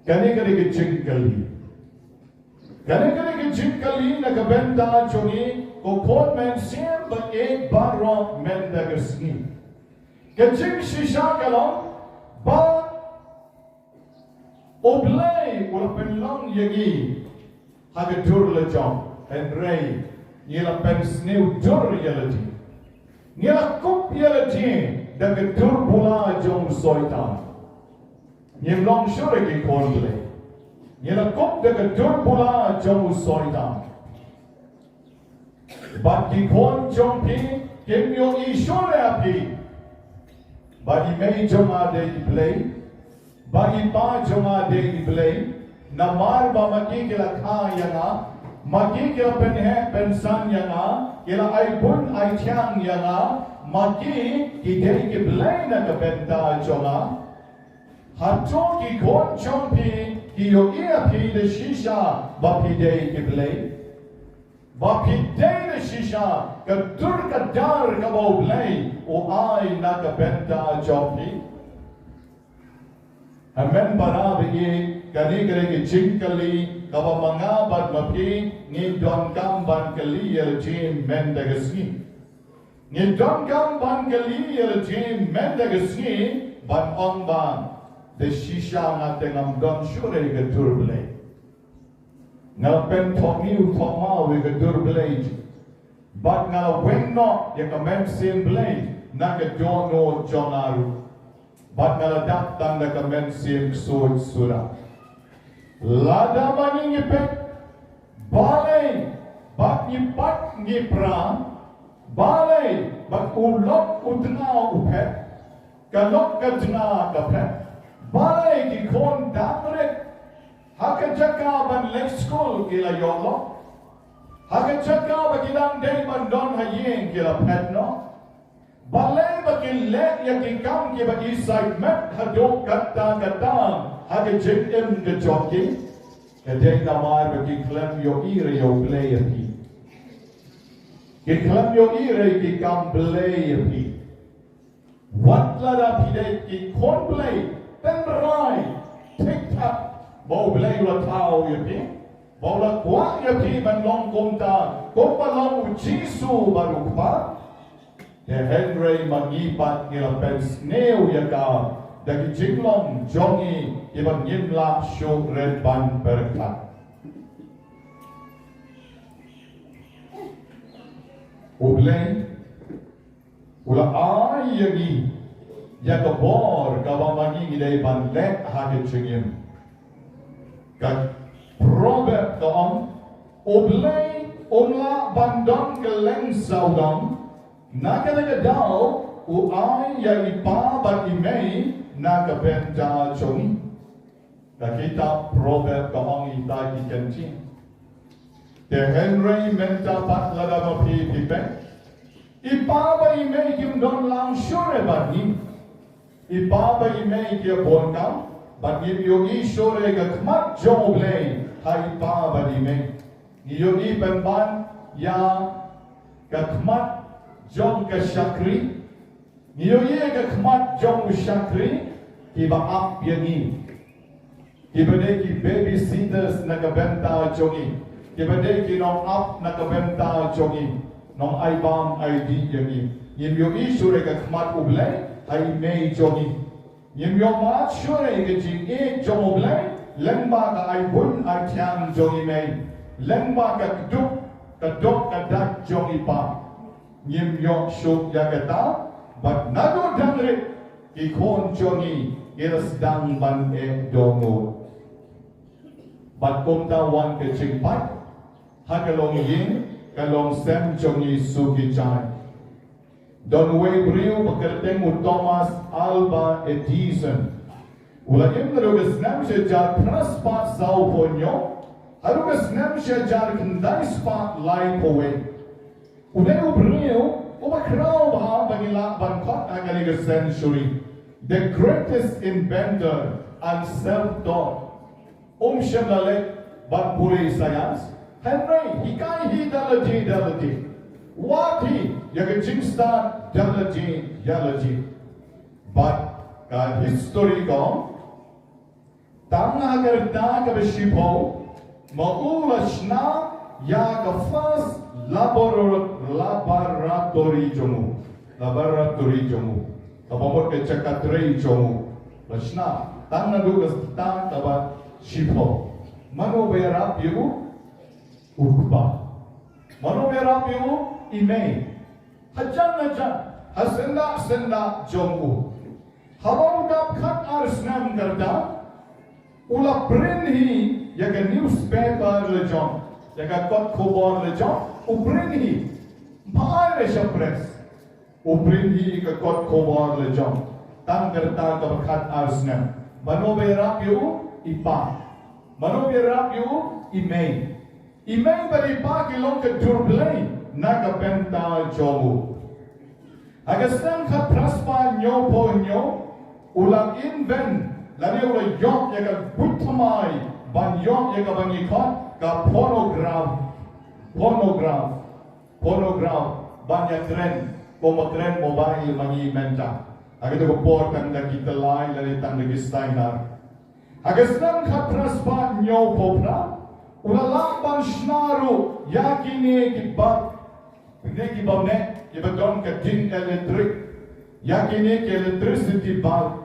kani ki chingkali kani ki chingkali na ka benda chongi ko kon men sim ba ek baro men da gasni ka ching shisha kalong ba oblay ul penlong yagi haga dur la jong and ray nila pen sneu dur yalati nila kup yalati da ka dur bula jong soitan nim long sure ki konble nila kup da ka dur bula jong soitan but ki kon jong pi kim yo I sure api but I may jong ade play bagi pa jonga de iblay na mar ba maki kila kha yana maki kila pen he pensan yana kila ai bun ai chang yana maki ki de ki blay na ka benta jonga hato ki kon chompi ki yo ia pi de shisha ba pi de ki blay ba pi de shisha ka dur ka dar ka ba blay o ai na ka benta chompi Amen para bagi kani ki chingkali kawa mga bad mapi ni don kam ban kali yel jim men dagasni ni don kam ban kali yel jim men dagasni ban on ban de shisha nga tengam don shure ke turble nga pen thoni u thoma we ke turble but nga weng no ye kamen sim blade na ke dono jonaru but naladak tang na kamen sim sud sura lada mani ngipet balay bak ngipat ngipra balay bak ulok utna upet kalok katna kapet balay ki kon damret hakajaka ban lake school kila yolo hakajaka bakilang day ban don hayeng kila pet no balay bagi lek yang dikam ke bagi segmen hadok kata hage jengem ke joki kedai namar bagi klem yo ire yo player ki ke klem yo ire ki kam player ki wat lara pide ki kon play ten rai tik tak bau play la tau yo ki bau la kwa yo ki ban long komta kompa long jisu baru pa the Henry magipat nila pens neo yaka dagi jinglong jongi iban yimla show red ban perka ublay ula ay yagi yaka bor kabamagi ilay ban let hage chingim kag proverb kaam ublay umla bandang keleng saudang Nakalaga daw uay ya ipa bat imay nakabenta chongi. Nakita proverb kamang ita ikanchi. The Henry menta pat lada mapi pipe. Ipa ba imay kim don lang sure bat ni. Ipa ba imay kia bonka. Bat im yogi sure kakmat joblay. Ha ipa ba imay. Yogi penban ya kakmat Jong ke syakri niyoye ke khmat jong syakri ki ba ap yangi ki bade ki babysitters na ka benta jongi ki bade ki nong ap na ka benta jongi nong ai bam ai di yangi yim yo I sure ke khmat uble ai mei jongi yim yo ma sure ke jing e jong uble lengba ka ai bun ai tiang jongi mei lengba ka duk ka dak jongi pa Nyim yok shuk yakata, but nado dangre ikon jongi iras dang ban e dongo. But kumta wan ke chingpat, hakalong Ïing, kalong sem jongi suki chay. Don way briu bakerteng u Thomas Alba Edison. Ula imnarugas nam she jar praspat sao ponyo, harugas nam she jar kendai spat lai powe. Udah beliau, kerau baham bagi ban kot agak century. The greatest inventor and self-taught. Siyemlalek, but puri sayans. Henry, hikai dalati. Wati, yagajingsta dalati. But history ko, tanga gerda ka beshipo, maulashna ya ka first laboratory jomu. Kapamot ke cakatrei jomu. Lashna, tanga dugas tanga ba shipo. Mano berap yu ukba. Mano berap yu ime. Hajan hasenda jomu. Habang kap khat arsnam karda. Ula print hi yaga newspaper le Jong. Yaga kot khobor le Jong. Print hi. Bahar esha press. Print hi ka kot khobor le Jong. Tang karta ka khat arsnam. Mano berap yu ipa. Mano berap yu ime. Ime bari pa kilong ka durblay na ka Bynta jomu. Agasam ka praspa nyo po nyo. Ulang invent lani ula yok yaga butamai ban yok yaga bangikot ka pornograph ban ya trend mobile mangi menta agad ko portan da kita lai lani tang da gistainar agasam khatraspa nyo popra ula lamban shnaru yakini kibat ne kibamne ibadon ka tin electric yakini ke electricity bulb.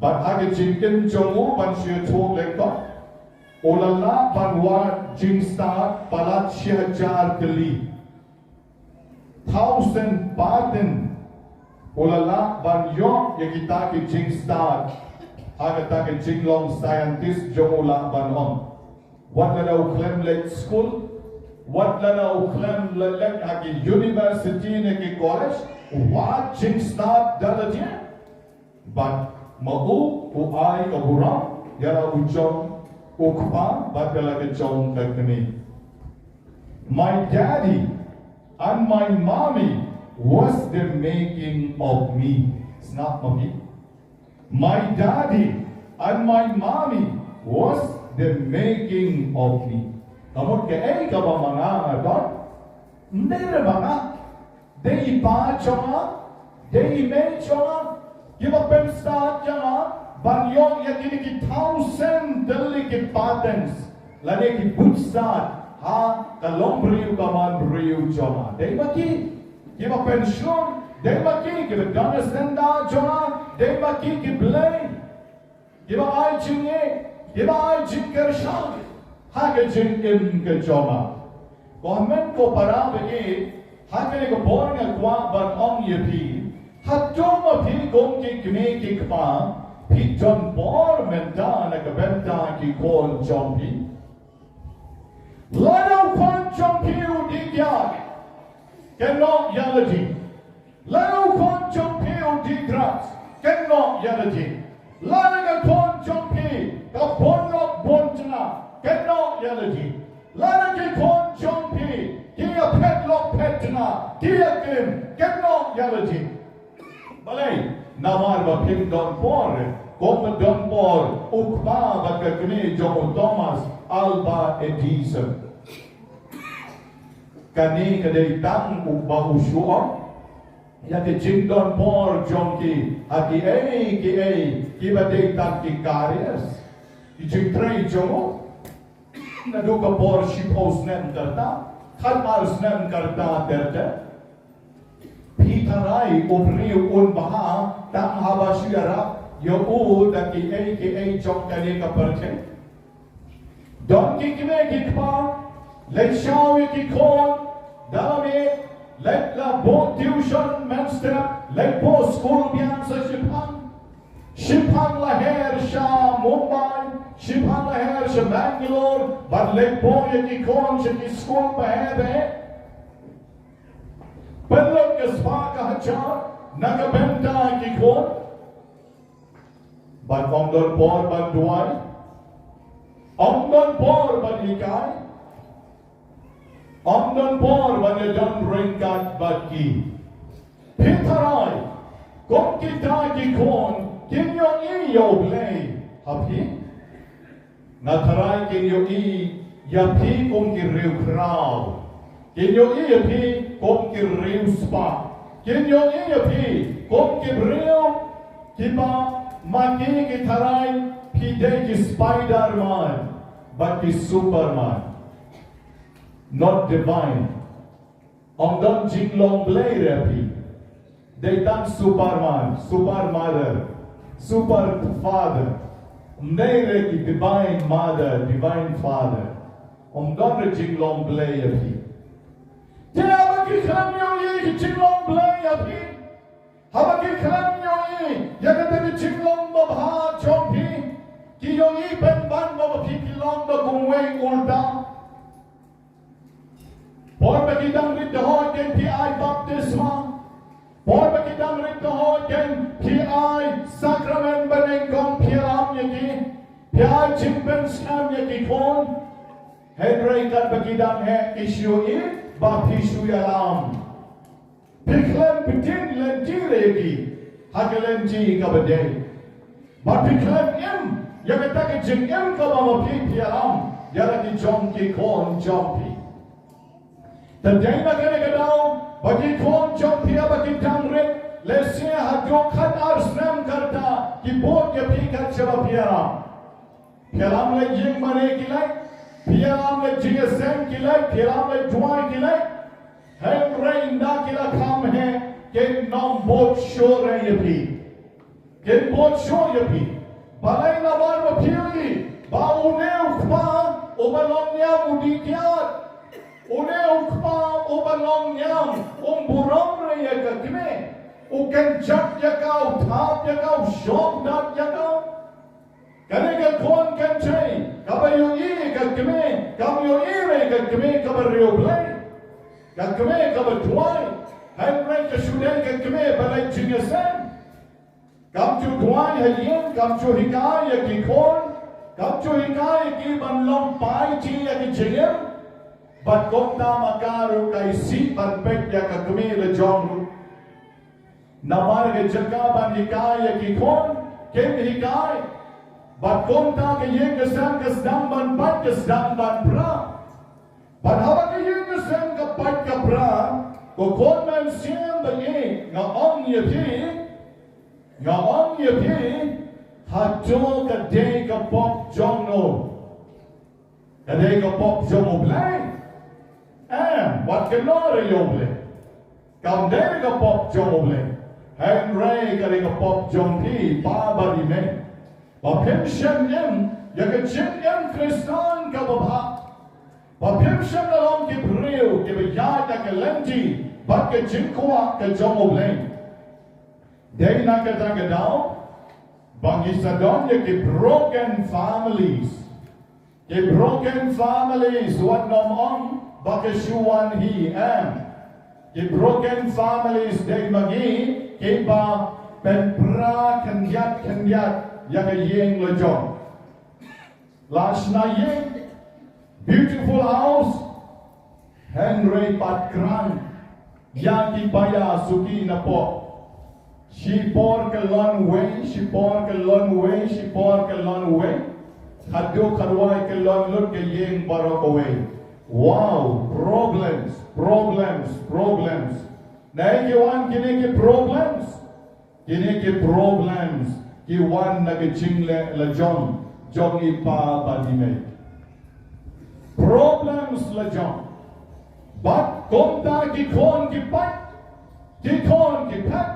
But aga jinkin jomu ban shia chok lekot. Olala ban war jing start palat shihajar kali. 1,000 baden. Olala ban yok ya kita ke jing start. Aga ta ke jing long scientist jomu la ban on. What lana uklem lek school? What lana uklem lek agi university ne ke college? What jing start dalatia? But mau uai kaburang yara ujong ukpa badala ke Jong kakni. My daddy and my mommy was the making of me. It's not mommy. My daddy and my mommy was the making of me. Kamu ke ka ba mga don? Hindi mga. They ipa chonga, they ime chonga. Give a pen start jana, but yon yakini ki 1,000 delicate patterns. Lani ki boot start, ha, kalong briu kaman briu jona. They maki, give a pension, they maki, give a dana senda jona, they maki ki blay. Give a eye chinge, give a eye chinkershan, ha ke chinkim ke jona. Government ko para bagi, ha ke ko born a kwa ban on yepi. Hatoma pi gom ki kne ki kpa pi John bor menta na ka Bynta ki kon Jong pi lano kon Jong pi u di kya kenno yalaji lano kon Jong pi u di drugs kenno yalaji lano ka kon Jong pi ka bonlok bontna kenno yalaji lano ki kon Jong pi ki a petlok petna ki a kim kenno yalaji Balay, namar ba pim don por, kom don por, ukma ba kakni Jong Thomas Alba Edison. Kani kadai tang ukba usuon, ya ke jing don por Jong ki ba dai tang ki carriers, ki jing trei Jong, na do ka por shipos nem karta, khalmar nem karta terte. Pitarai umriu un baha tak haba syara yo da ki Jong kani ka perche don ki kime ki kpa let shawi ki kon dami let la bo tuition master let bo school bian sa Shipang la her sha Mumbai Shipang la her sha Bangalore but let bo ki kon sa ki school pa hebe Belok ke sepaka hajar, naga Bynta ki kon. But om don por ban duai, om don por ban ikai, om don por ban ye don ringkat bat ki. Pitarai, kom kita ki kon, kinyo iyo blay, happy. Natarai kin yo I yapi kong ki riu krao. Kin yo I yapi kong ki riu spa. Kin yo I yapi kong ki riu kiba maki ki tarai pide ki Spider-Man but ki Superman. Not divine. Om dom jing long blay rapi. They done Superman, Super Mother, Super Father. Nere ki divine Mother, divine Father. Om dom jing long blay rapi. Tiaba ki kram yo ye ki jing long blay rapi. Haba ki kram yo ye yagate ki jing long babha chompi. Ki yo ye ben ban baba pi ki long da kungway ulta. Por bagidang ridho ken PI baptisma. Por bagidang ridho ken PI sacrament benengkong piam yaki. PI chimpen scam yaki kon. Henry kan bagidang he issue I baptisu yalam. Piklem pitin lentire yaki. Hagelenti kabade. But piklem im yagatake jing im kabama pi pialam. Yaraki Jong ki kon jompi. Today na kena kadau bagi kon jom pia bagi tangret lesia hadro khat arsnam karta ki bot ya pi kat chaba pia pialam le jing mane kilai pialam le jing sem kilai pialam le duai kilai hem rain da kila kam hai ke nom bot show re ya pi ke bot show ya pi balai na bar ma pili ba une ukma obalong ya mudikyat Une ukma ubalong nyam burong re ya kakme uken chak ya kau thap ya kau shok dat ya kau kane ka kon kan chai kabayo I kakme kamyo I re kakme kabaryo blai kakme kabatwai han re ka shudai kakme balai jinyasan kam chu twai hayin kam chu hikai ya ki kon kam chu hikai ki banlong pai chi ya ki jingam But konta makaru kay si panpek ya kakumi le Jong. Namar ke jaka ban hikai ya kikon kem hikai. But konta ke ye kesam kesdam ban pat kesdam ban pra. But hawa ke ye kesam ke pat ke pra. Ko kon man siem ba ye nga on ye pi hato ke de ke pop Jong no. Ke de ke pop Jong o blai. What can not a yoble? Come there, a pop joble. And Ray got a pop jompi, Baba di men. But him shem him, you can shem him Christian Kababa. But him shem along keep real, give a yard like a lenti, but get jinkwa, the jomoble. They knock a drag down, but he said, don't you keep broken families. Keep broken families, what no on? Bakashuan he am. The broken families they magi keba penpra kanyat yaka Ïing le Jong. Last night beautiful house Henry Patkran yaki baya suki na po. She pork a long way, she pork a long way, she pork a long way. Hadyo karwai ke long look ke Ïing barok away. Wow, problems. Naik kiwan kini ke problems. Kiwan nagaching le Jong ipa badime. Problems le Jong. But konta ki kon ki pat, ki kon ki pat,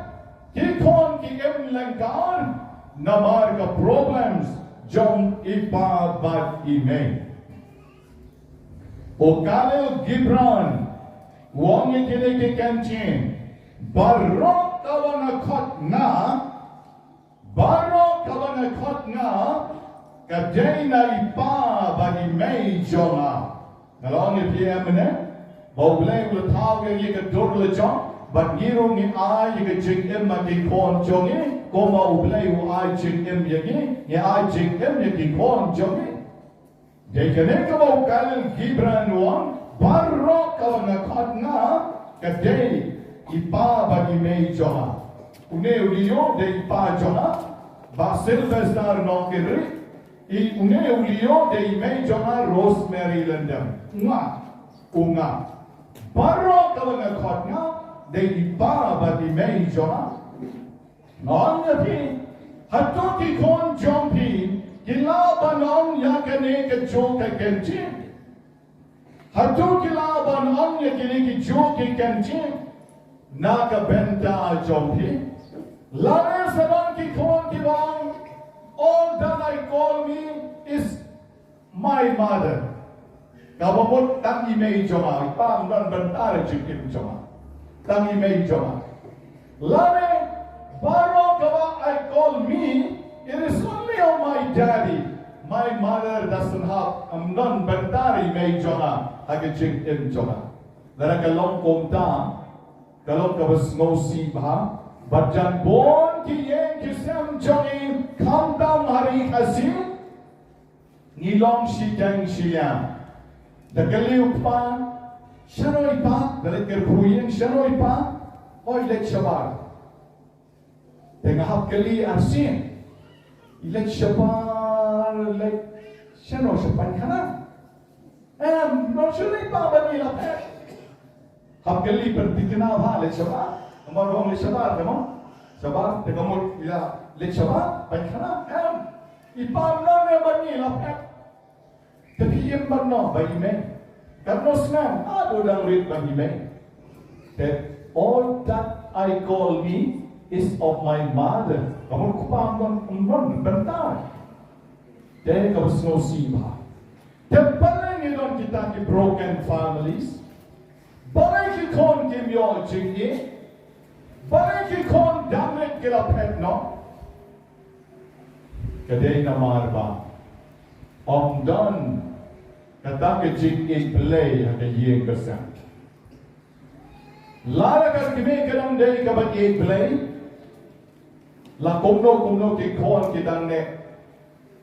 ki kon ki em langkar, namar ka problems Jong ipa badime. O Khalil Gibran, wong ikile ke kantin, barok kawana kot na, kadai na ipa bagi mei Jonga. Nalong ni PM ne, boble ul tau ke ye ke dur le Jong, but ngiro ni ai ye ke jing em ma ki kon Jongi, koma uble u ai jing em ye ni ai jing em ye ki kon Jongi. Dekane ka Khalil Gibran wong barok kawana kot na, kadai ipa bagi mei Jonga. Une uliyo de ipa Jonga. ba Sylvester no kiri I unge ulio de ime jonga rosemary lendam unga baro kawana khotna de ipa ba di me jonga non ya pi hatto ki kon jompi kila banon ya kane ke jo ka kenchi hatto kila banon ya kane ki jo ke kenchi na ka benta jompi lare saban ki kon ki bang all that I call me is my mother. Kabamot tang ime joma, ipang dan bentare chikim joma. Tang ime joma. Lare baro kaba I call me, it is only of my daddy. My mother doesn't have non bentare ime joma, agaching im joma. Lara kalong komta, kalong kabas no si ba. Bajan bon ki Ïing ki sem Jong kam dam hari kasi nilong si jang siya dagaliw pa shanoi pa dalit kerpuyen shanoi pa oi lek shabar tengahap kali asin ilek shabar lek shano shapan kana non shanoi pa banila pe hap kali pertikna ha lek shabar Kamu lek sabar, kamu sabar. Kamu bila lek sabar, pankana, ipam non ya bani lapet. Tapi yang mana bagi me? Kamu senang, aduh dang rit bagi me. That all that I call me is of my mother. Kamu kupam non bentar. Then kamu snow siba. Tepalan ni don kita ki broken families. Balai ki kon kim yo jingi. Balai ki kon damlet kila pet no. Kadai namar ba. Don kata ke jing ik play hake Ïing kesan. Lara kas kime kadang day kabat ik play. La kumno ki kon ki dang ne.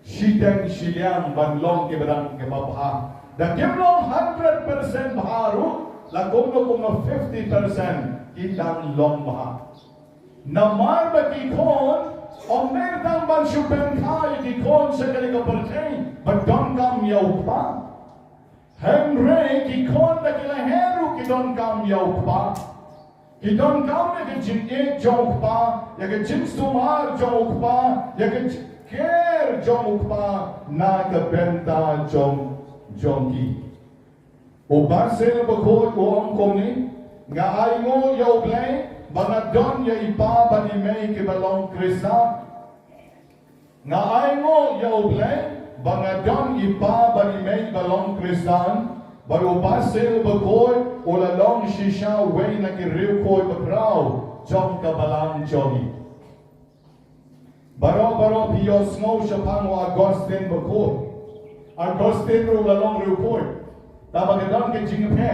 Shiteng shiliang banlong ki badang ke babha. Da kimlong 100% baharu. La kumno 50% kitang long baha. Namar ba ki kon om mertang ban shupen khai ki kon sekali ka pertain but don kam yaw pa. Henry ki kon da kila heru ki don kam yaw pa. Ki don kam ne ki jin ek jong pa, ya ki jin sumar jong pa, ya ki ker jong pa na ka benta jong ki. O barsel ba ko ang koni nga ay mo yaw blay banga don ya ipa ba ni may kibalong krisa nga ay mo yaw blay banga don ipa ba ni may balong krisan baru basil ba ko o lalong shisha way na kiriw ko bakraw jong kabalang jogi baro piyos mo siya pang o Agustin ba ko Agustin ro lalong riw ko Tabagadan ke jingpe.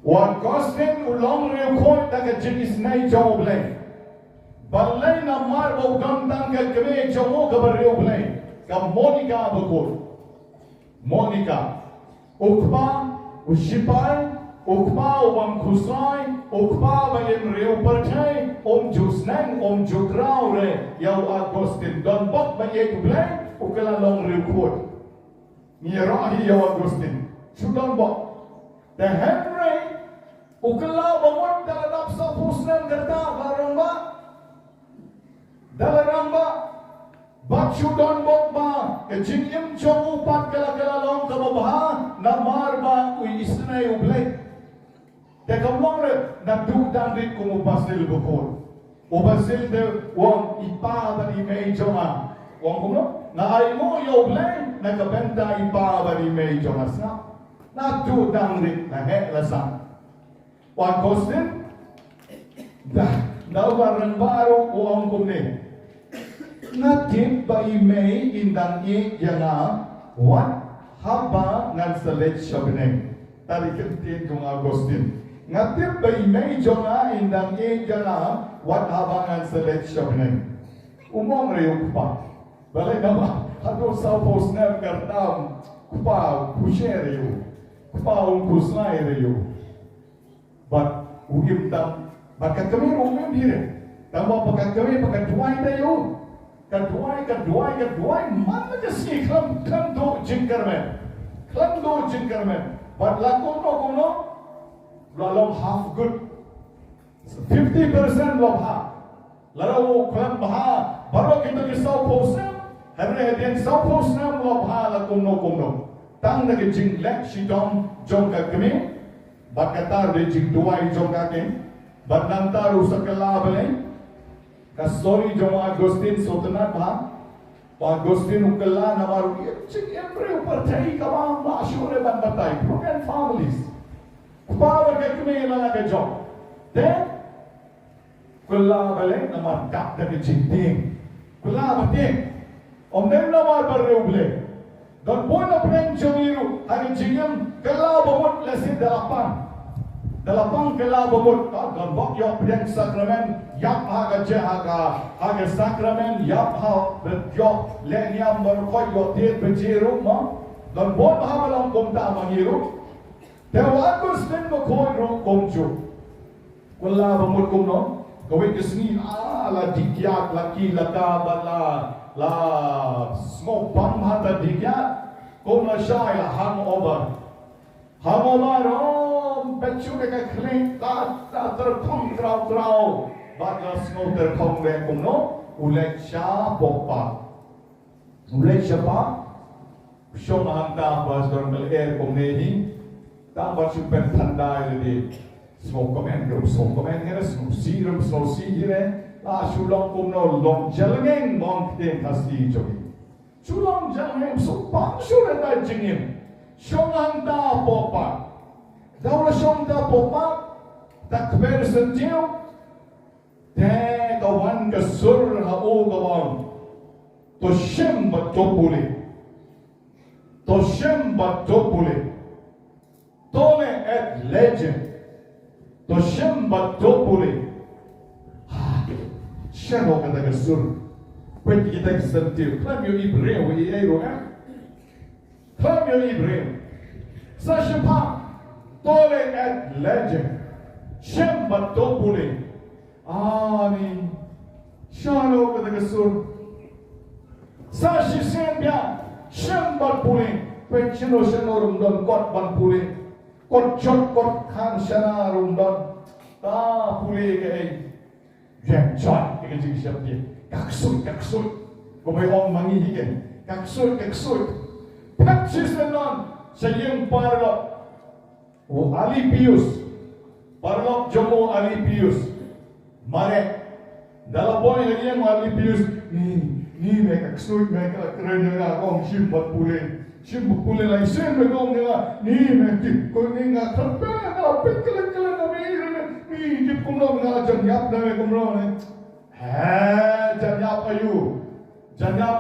Wan Agustin ulong reukot daga jingis nai jaw blay. Balay na mar bo gandang ke keme jaw ka barreu blay. Ka Monica bakot. Monica. Ukpa ushipay ukpa wang kusay ukpa ba im reu percay jusnang jukraw re yaw Agustin don bok ba ye blay ukala long reukot. Nirahi yaw Agustin. Sudan bok. The Henry ukala bawat dalam sa pusnan kerta barang ba. Dalam ba. Bat sudan bok ba. Kejingim jong upat kala long kababahan na marba uy isnay ublay. Teka mong re nagdudang rin kung ubasil bukod. Ubasil de wang ipa ba ni may jonga. Wang kumno na ay mo yoblay nakabenta ipa ba ni may jonga sa. Nagdudang rin na lasan. Wan Agustin nawarang baro o ang kumne. Natip ba imay indang yana what haba ngan salit siya bineng. Tarikintin kong Agustin. Natip ba imay jonga indang yana what haba ngan salit siya bineng. Umong reyok pa. Balay naman. Hato sa posner kartam kupa kushereyo. Kupa kusnayereyo. But ugim tam. Bakat kami umim dire. Tama bakat kami bakat tuway tayo. kedua, mana kesini kelam do jingkermen, but lakon no, lalu half good, 50% loh ha, lalu kelam bah, baru kita kisau posem, hari yang kisau posem loh ha lakon no, tang nak jinglek si Jong kami, bat kata de jing dua Jong kami, bat nanti rusak kelabeleng. Kasori Jong Agustin Sultanat bah, Agustin ukela namaru cik embre percaya kawan masyure ban batai, broken families. Power ke kami lana ke Jong, then kula balik namar kap dari cinting, kula bating, nem namar berreble. Dan pun apa Jong iru hari cingam kela bomot lesin delapan kela bomot, dan bok yo pedang sakramen. Yap haga haga sakramen yap ha berjo leniam berkoi yo tiet bejiru ma dan bon ha malam komta mangiru dewa Agustin mo koi ro komju wala bamut kumno gawe kesni la dikyat laki laka bala la smo bam hata dikyat komla shai la hangover becu deka kling ta terpong trau Bagas ngoter kongre kumno ulek sya popa ulek siapa syom hanta bas dormel air kumne hi ta bas super thanda ile smoke komen here smoke si here la shulong kumno long jalngeng mong ten khasi jogi shulong jalngeng so pang shure ta jingim syom hanta popa daula syom ta popa tak ber sentiu kawan kesur hau kawan toshem batopule tole at legend toshem batopule shadow kata kesur when kita kesentil klam yo ibrahim we ayo klam yo ibrahim sa shapa tole at legend shem batopule Amin. Shalom kata kesur. Sashi sembia shembat puling. Pensiono rumdon kot ban puling. Kot jot kot kan shana rumdon. Ta puling ke yang jot ke jing siap dia. Kaksut. Komai ong mangi hiken. Kaksut. Patsis menon sayang parlok. Ali Pius. Parlok Jomo Ali Pius. Mare dalam boy yang wali pius ni mereka kesuit mereka keren juga kong simbat pule lagi sen begong juga ni mereka kau ni nggak terpeh kalau pikir kami ni jip kumlo nggak janyap dah kumlo ni janyap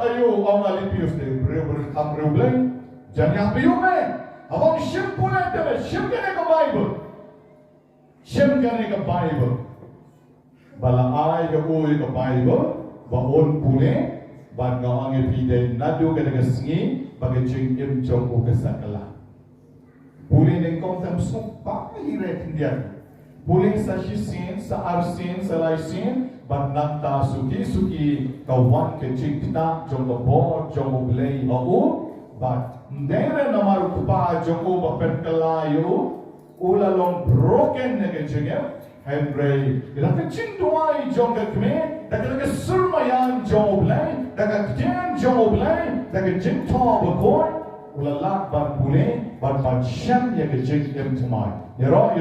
ayu orang wali pius ni berkamrubling janyap ayu me abang sim pule deh sim kene ke Bible bala ay ke ui ke Bible baon pune ban ngawang epide nadu ke negasngi bagi jing im jong u ke sakala pune neng kom tam supa hire tindian pune sa shisin sa arsin sa laisin ban nanta suki kawan ke jing kita jong ke bo jong u blei au ban ndere namar kupa jong u ba pen kalayu ula long broken nege jingem Henry, kita kecing doai Jong kami, dah kita kesurmayan Jong oblay, dah kita kecing Jong oblay, dah kita kecing thor berkoi, ulalak ban pule, ban syam yang kecing emtumai. Nyerok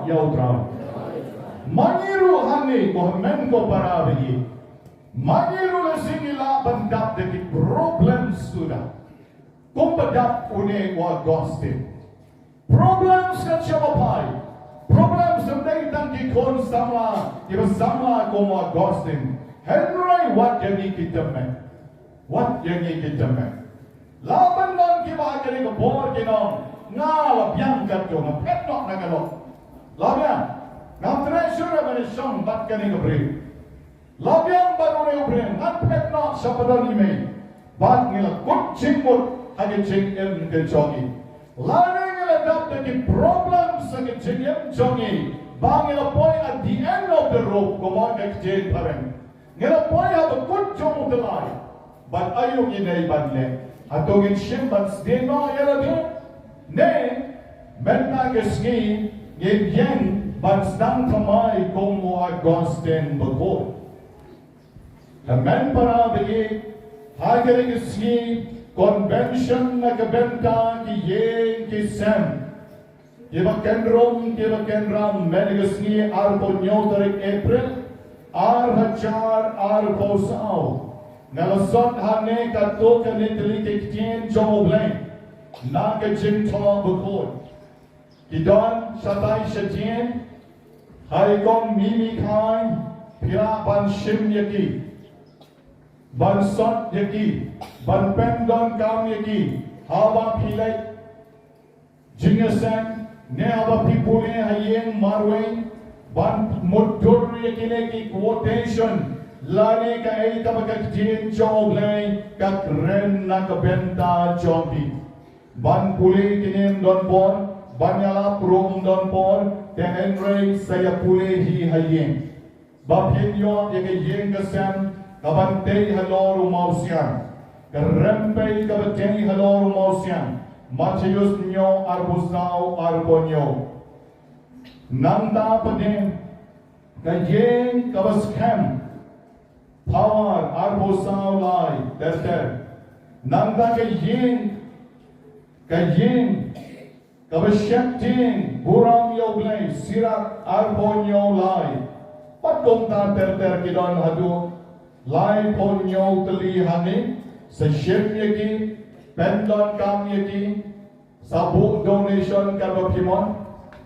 yaudran, Mangiru hani kohmen ko para bagi, mangiru lesingila bandap deki problem sudah, kumbadap une wa gossip. Problems kan siapa pai? Problems sebenarnya tangki kon sama, kita sama komo ghosting. Henry, what yang kita men? Laban non kita kali ke bor kita, ngala biang kacau, ngapet nak kalau. Laban, ngapret sudah bersong bat kali ke beri. Laban baru ni beri, ngapet nak siapa dah ni mei. Bat ngila kucing mut, hanya cing ke jogi. Lalu dapat di problem sakit jengem jongi bang ila poi at the end of the rope kumon kay Jane pareng. Ngila poi have a good job the line. But ayong inay banle. Atong in shimbans din no yala din. Ne menta kesngi ngin bansdang kamay kung mo agosten bagod. Kamen para bagi hagere kesngi convention na kabenta ki Ïing ki Sam. Kiba kenram medigasni arponyo tarik April ar posao. Nalasot hane kato kanitli kiktin jomobleng. Na kajing tong bukod. Kidon satay shatien. Haikong mimi kain. Pira banshim yaki. Bansot yaki. Banpendon kam yaki. Hawa pilay. Jingasan. Ne aba pipule Ïing marweng ban mudur yakine ki quotation lane ka ay kabagat jin joglay ka kren na kabenta jompi ban pule kinem don por banyala prom don por tenenre saya pule hi Ïing bapinyo yake Ïing kasam kabante halor umausian karempe kabate halor umausian Matius nyo arbusao arbonyo. Nanda padin kajeng kabaskem power arbusao lai terter. Nanda kajeng kabasyating buram yo blay sirak arbonyo lai. Patong ta terter kidon hadu lai ponyo telihani sa yaki pendon kam yaki sabu donation karba pimon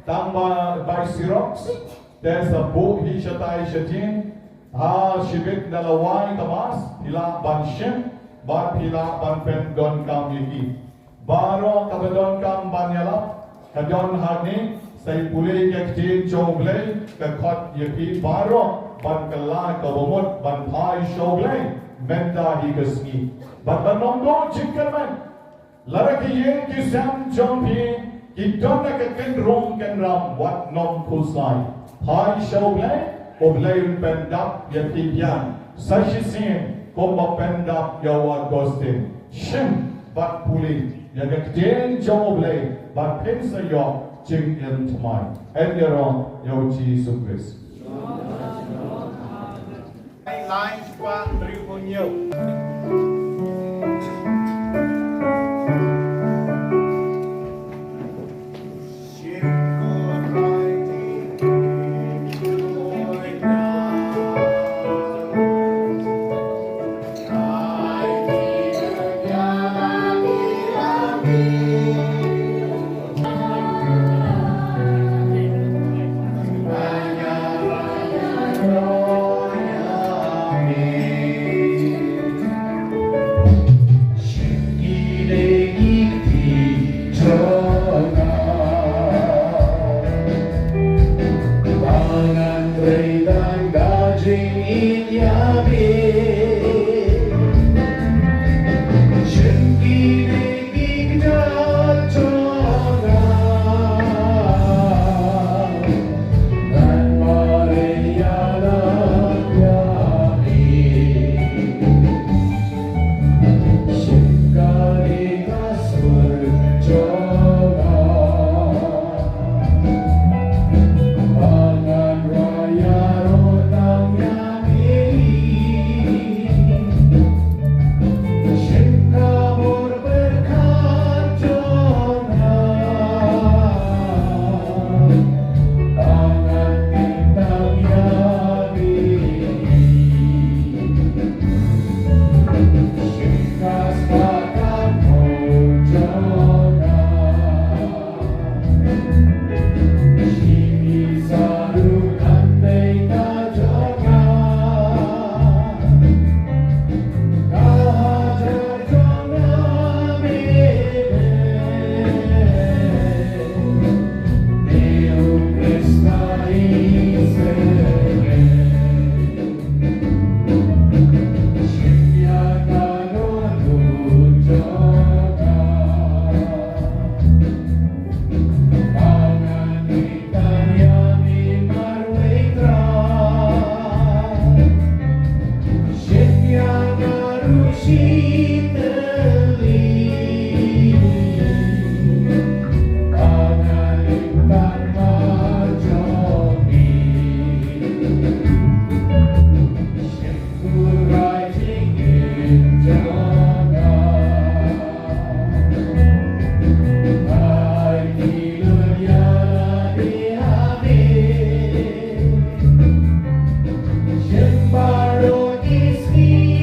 tamba by Xerox there's a book hi shatai shatin shibit dalawai kamas pila ban shem ban pila ban pendon kam yaki baro kabadon kam ban yala kadon hani say pule yakjin choglay kakot yaki baro ban kala kabomot ban thai shoglay menta hi kasni but the number chickerman lara ki Ïing ki Sam Jong ki donna ka ken ram what nom kusai hai shoglay oblay pendap yakiyan sashisin komba pendap yawa gostin shim bat puli yakakden joblay bat pensa yo ching in tomai and yaron yo Jesus Christ Lines qua triple nhiều. Baru di sini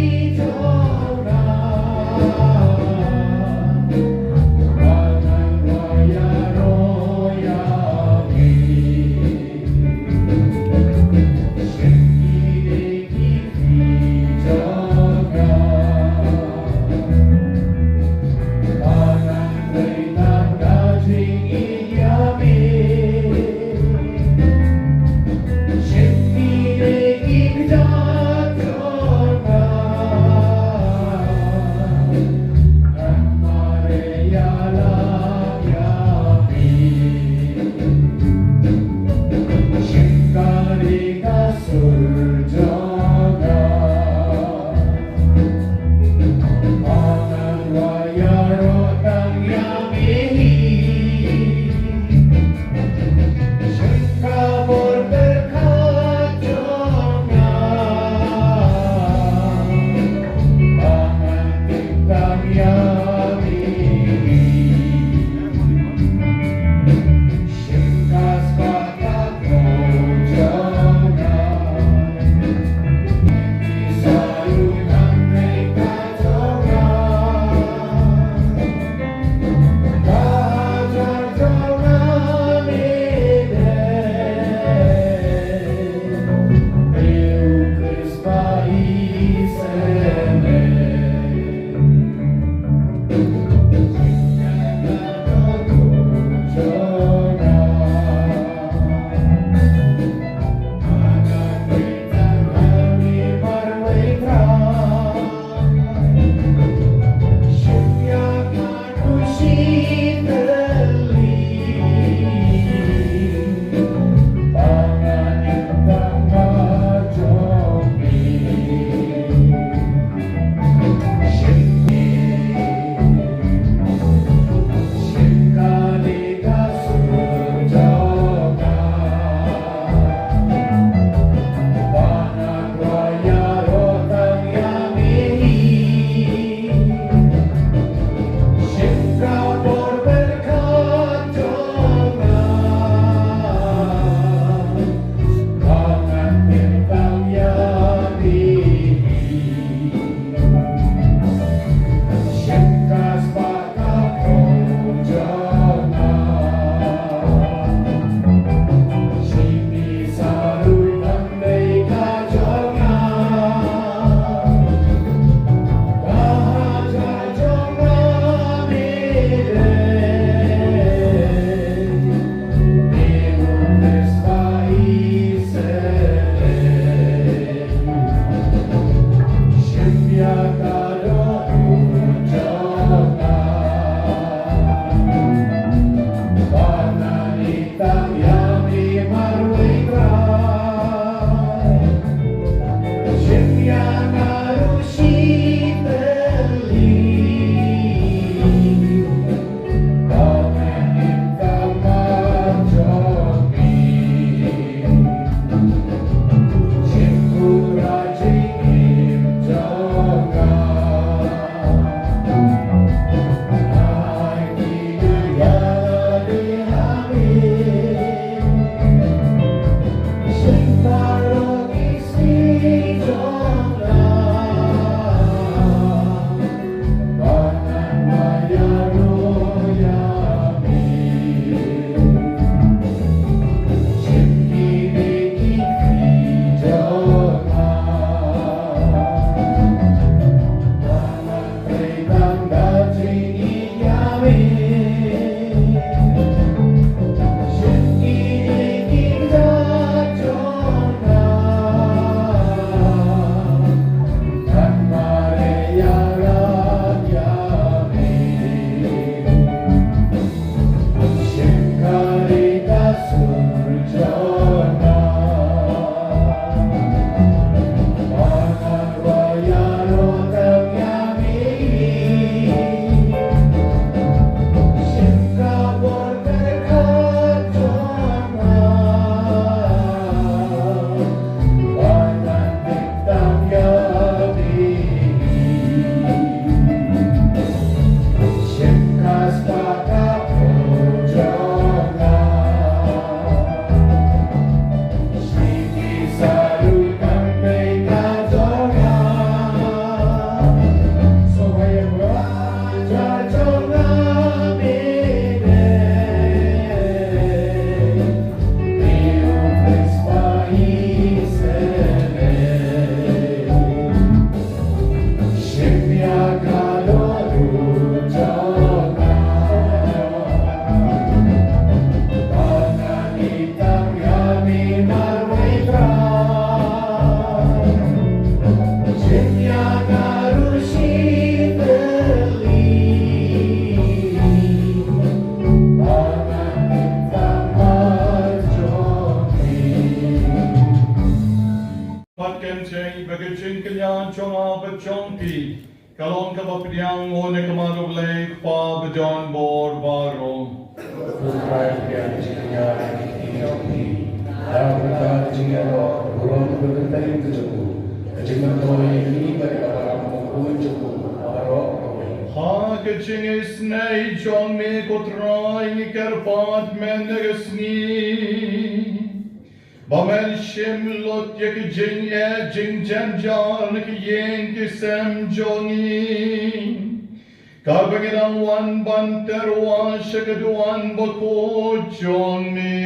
kan chay bagajing kanya chonga bachongti kalong kabapiang o ne kamarog lake pa bajon bor baro. Ha kaching is nay Jong me kotrai ni karpat menegasni. Bamel shim lot yak jing ya jing jan jan ki Ïing ki sem jongi. Kabagirang wan banter wa shakaduan bako Jong me.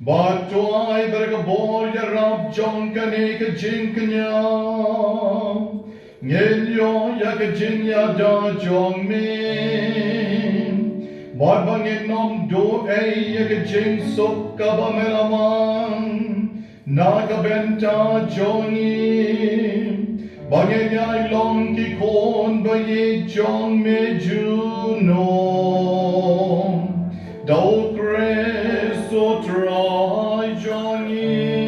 Bato ay berkabor ya rab Jong kani ka jing kanya. Ngelyo ya ka jing ya da Jong me. Barbangin nom do ay ya ka jing sok ka ba meraman. Naga Bynta jongi. Bangin ya long ki kon ba ye Jong me juno. Dau preso try jongi.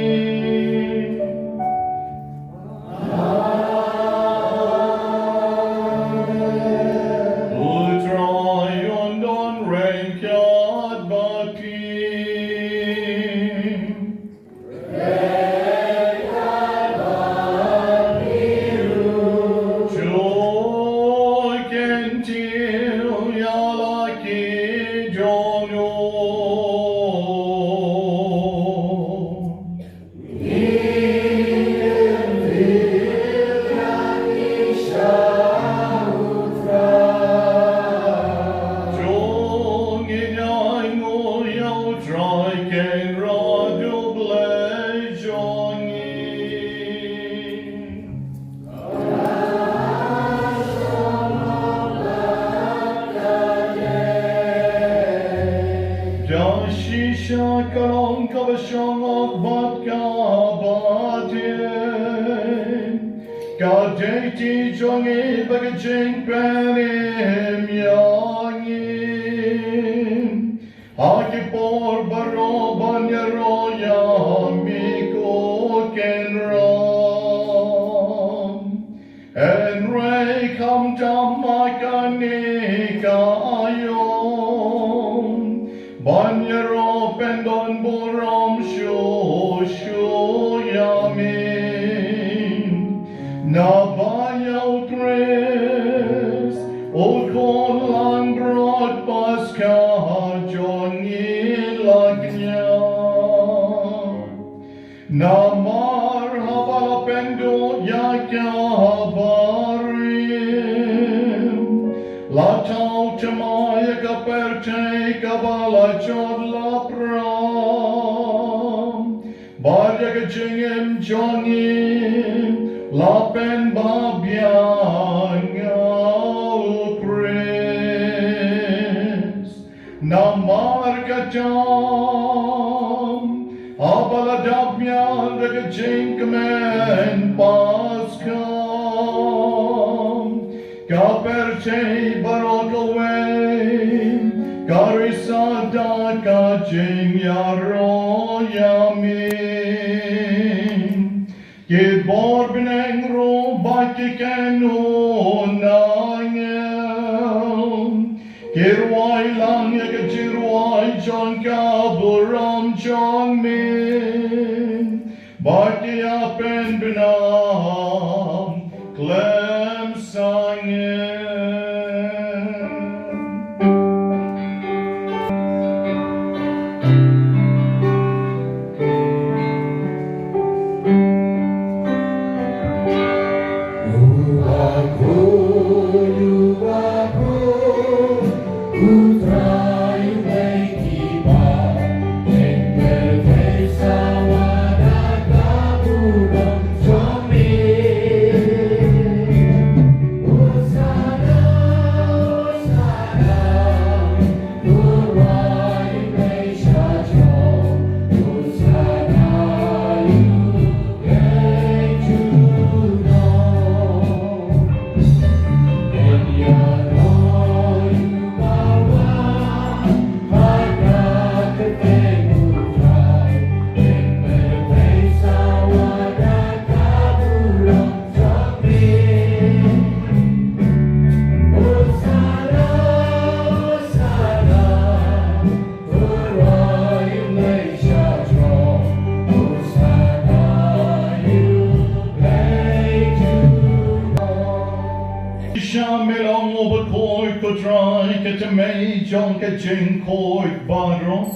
Kalong kabashong of vodka batin. Kadeti jongi bagajing panim yangin. Haki por baro banyaro yamiko kenram. En rei kam tamakani kayon. Banyaro pendon borom shu yamin. Na banyaw tres o kon lang brod paska jongi lagnya. Na marhaba pendo yakabarim. La tau temaya kaperte kabala chod la pram. Barya kachingim jongim la pen babyanga upres. Na markatam abala dabyan kachingmen paskam. Kaperte barok away, karisada kaching yaro yamin. Kibor bineng ro baki kenu nangel. Kirwai lang yakachirwai Jong kaburam Jong min. Baki apen binam klem sangin. Jong me, Chamei Jong ke Jing Koi Baro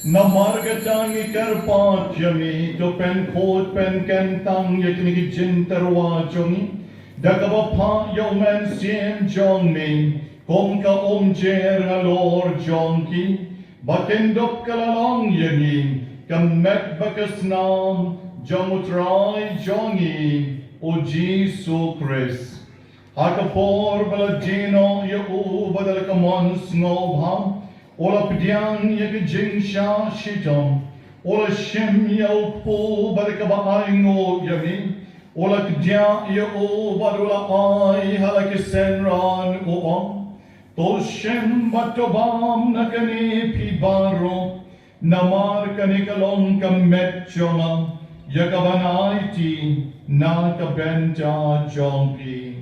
Namargatang ikarpat yami to pen kot pen kentang yakini jinterwa jongi Dagabapa yomen siem Jong mi Kongka jer ngalor Jongki Bakendop kalalong yangi Kamek bakasnam Jongutrai Jongi O Jesu Christ Hakapor baladino yaku badal kamons ngobham Ola pdiang yak jingsha shitom Ola shem yaupu badakaba aingo yami Ola kdya yau badula ai halakisenran uom Tol shem batobam nakani pibaro Namar kanikalong kamet joma Yakabanaiti nakabenta jompi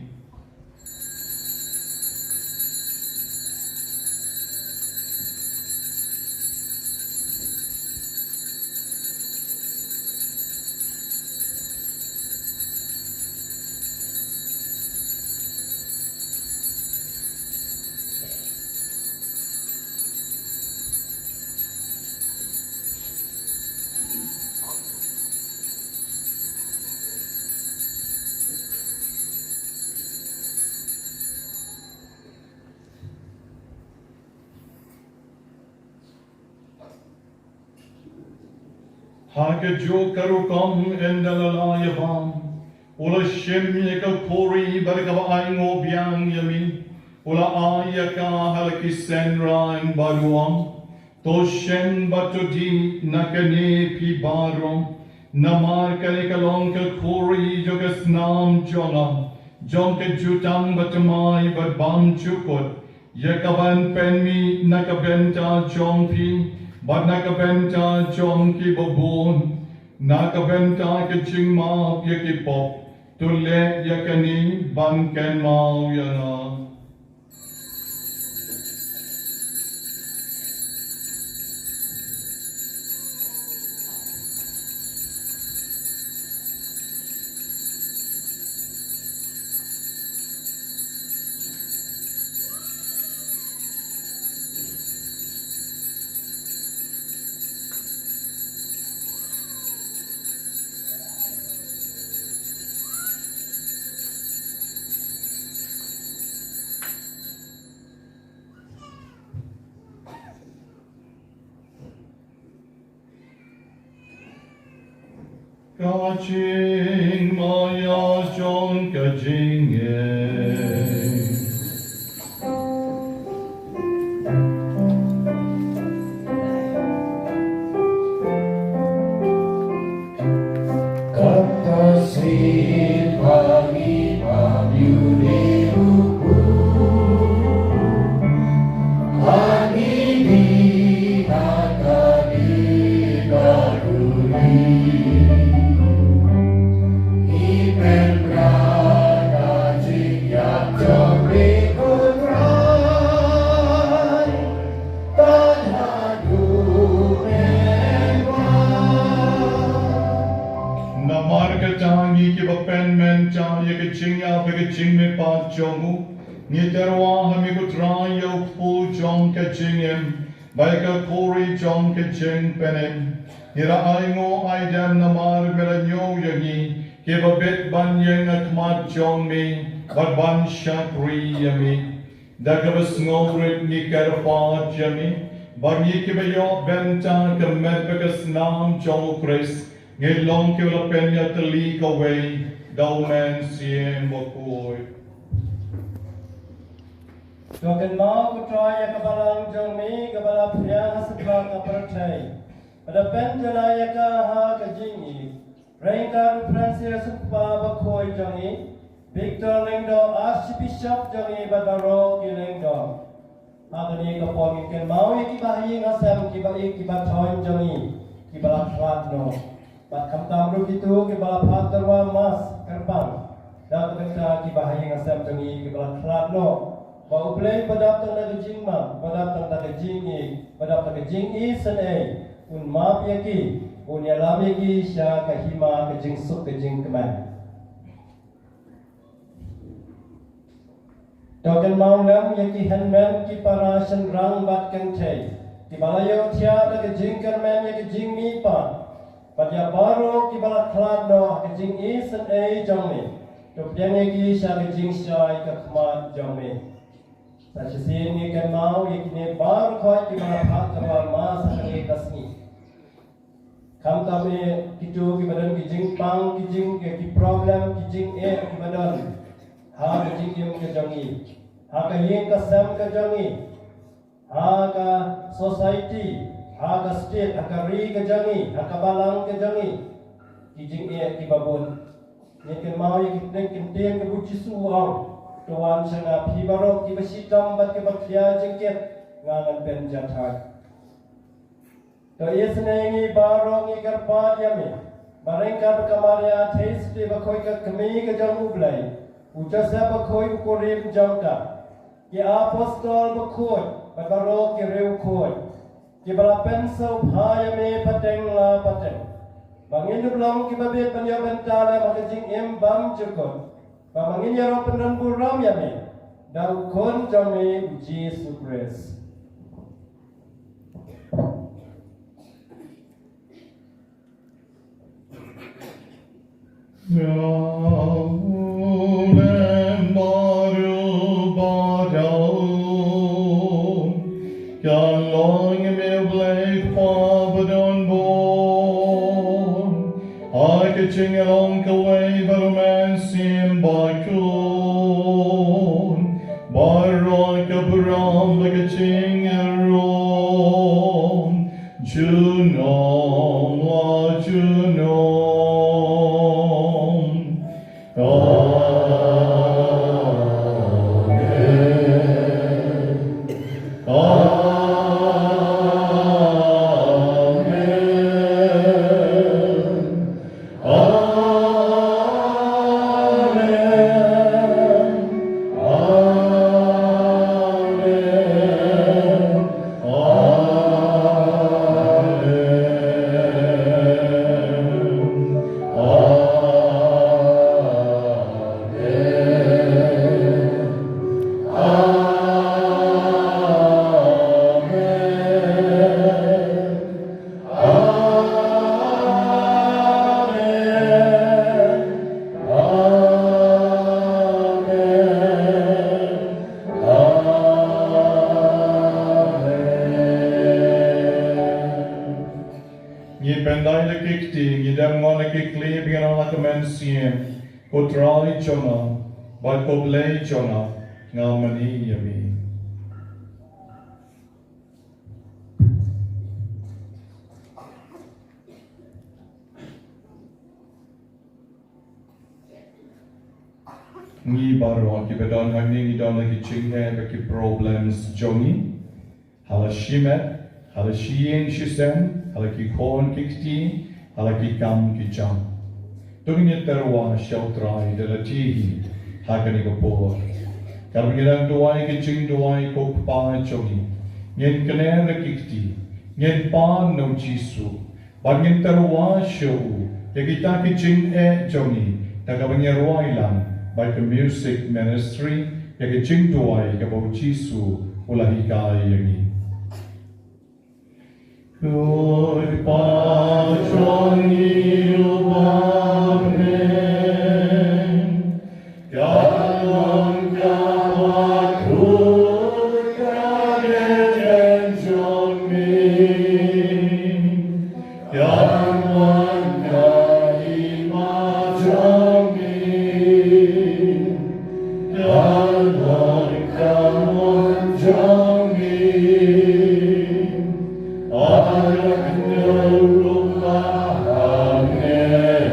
Hake jo karukam endalalaya Ola shem yaka kori barikaba aingo biang yami Ola ayaka halakisenra en baluam To shem batodi nakane pi barom Namar kalikalongka kori jogas nam jona Jonke jutang batamai badbam chukot Yakaban penmi nakabenta jompi But nakabenta Jongki babon Nakabenta kaching ma yakipop Tule yakani banken mau yana Kaching maya Jong kaching Katasin bagi pamyudi hukum Angini nakani garuni Ipen braga jingyak jomri kunrai Tanhadu Namargatangi ki bapen menta yakaching ya bakaching me pa jongu Niterwa hamigo try yo fu Jong kaching em Baika kori Jong kaching penem Nira aingo aidam namar melanyo yagi Kiba bit banyeng akmat Jong me Barban shakri yami Dagabas ngobrit ni karpat yami Bangi kiba yo benta kamet bakas nam Jong Chris Ngilong kila penya telik away Daw men siem wakoy Token mau kutroya kabalang Jongmi kabala pria hasabang kapertai Pada penjala yaka ha kajingi Rengka Francis Supa Bakoy Jongi Victor Lengdo Archbishop Jongi Badaro Kilengdo Hakani kapong ikan mau ikibahi ngasam kibai kibatoy Jongi Kibala Fratno Pat kamtam begitu kibala Paterwa Mas Kerbang Dan kita kibahi ngasam Jongi Kibala Fratno Bau play padap tang nagajing ma, padap tang nagajingi, padap nagajingi sanay, un map yaki, un yalam yaki siya kahima kajing suk kajing keman. Token maulem yaki henmen ki para senrang bat kengcei. Ki balayo tiada ke jingkan men yaki jing mi pa. Pada baru ki bala klan no ke jing isen jong mi. Tok yang yaki sya ke jing syai ke khmat jong mi. Sajisin ni kan mau yaki ne baru koi ki bala pak kawal mas ke kasni. Kam kami kitu ki badan ki jing pang ki jing ki problem ki jing ki badan. Ha ke jing ke jongi. Ha ke Ïing ke sam ke jongi. Ha ke society, ha ke state, ha ke ri ke jongi, ha ke balang ke jongi. Ki jing ki babun. Ni ke mau ki teng kentien ke buci suang. Tuan sanga pi barok ki basitam bat ke bakya jengket ngangan pen jathai. To isnengi barong ni karpa yami. Barengka bakamarya taste bakoi ke kemi ke jong ublai. Ujasa bakoi ukorim jongka. Ki apostol bakoi, babarok ki reu koi. Ki balapen sau phaya me pateng la pateng. Bangin dublong ki babet panya bentala makajing bam jukon. Bangin yaro pendan buram yami. Dau kon jome Jesu Christ. Ching along the way, but a man seemed by coon. By rock of ram, like a ching and roam. Junom, la Junom. Amen. Amen. Kutrai Jonah, but Koblei Jonah, Ngamani Yami. Ngi baru aki bedon hangni ngi don lagi chinghe beki problems jongi. Hala shimet, hala shien shisem, hala ki khon kikti, hala ki kam ki jam. Tungin terwa sheltrai de la tihi hakani kapor. Karbilang duai kicing duai kok pa chogi. Ngen kene kikti, ngen pa no jisu. Bangin terwa show, yakita kicing jongi, tagabangirwa ilang by the music ministry, yakicing duai kabau jisu ulahika yangi. Koi pa chongi ubah. Amen.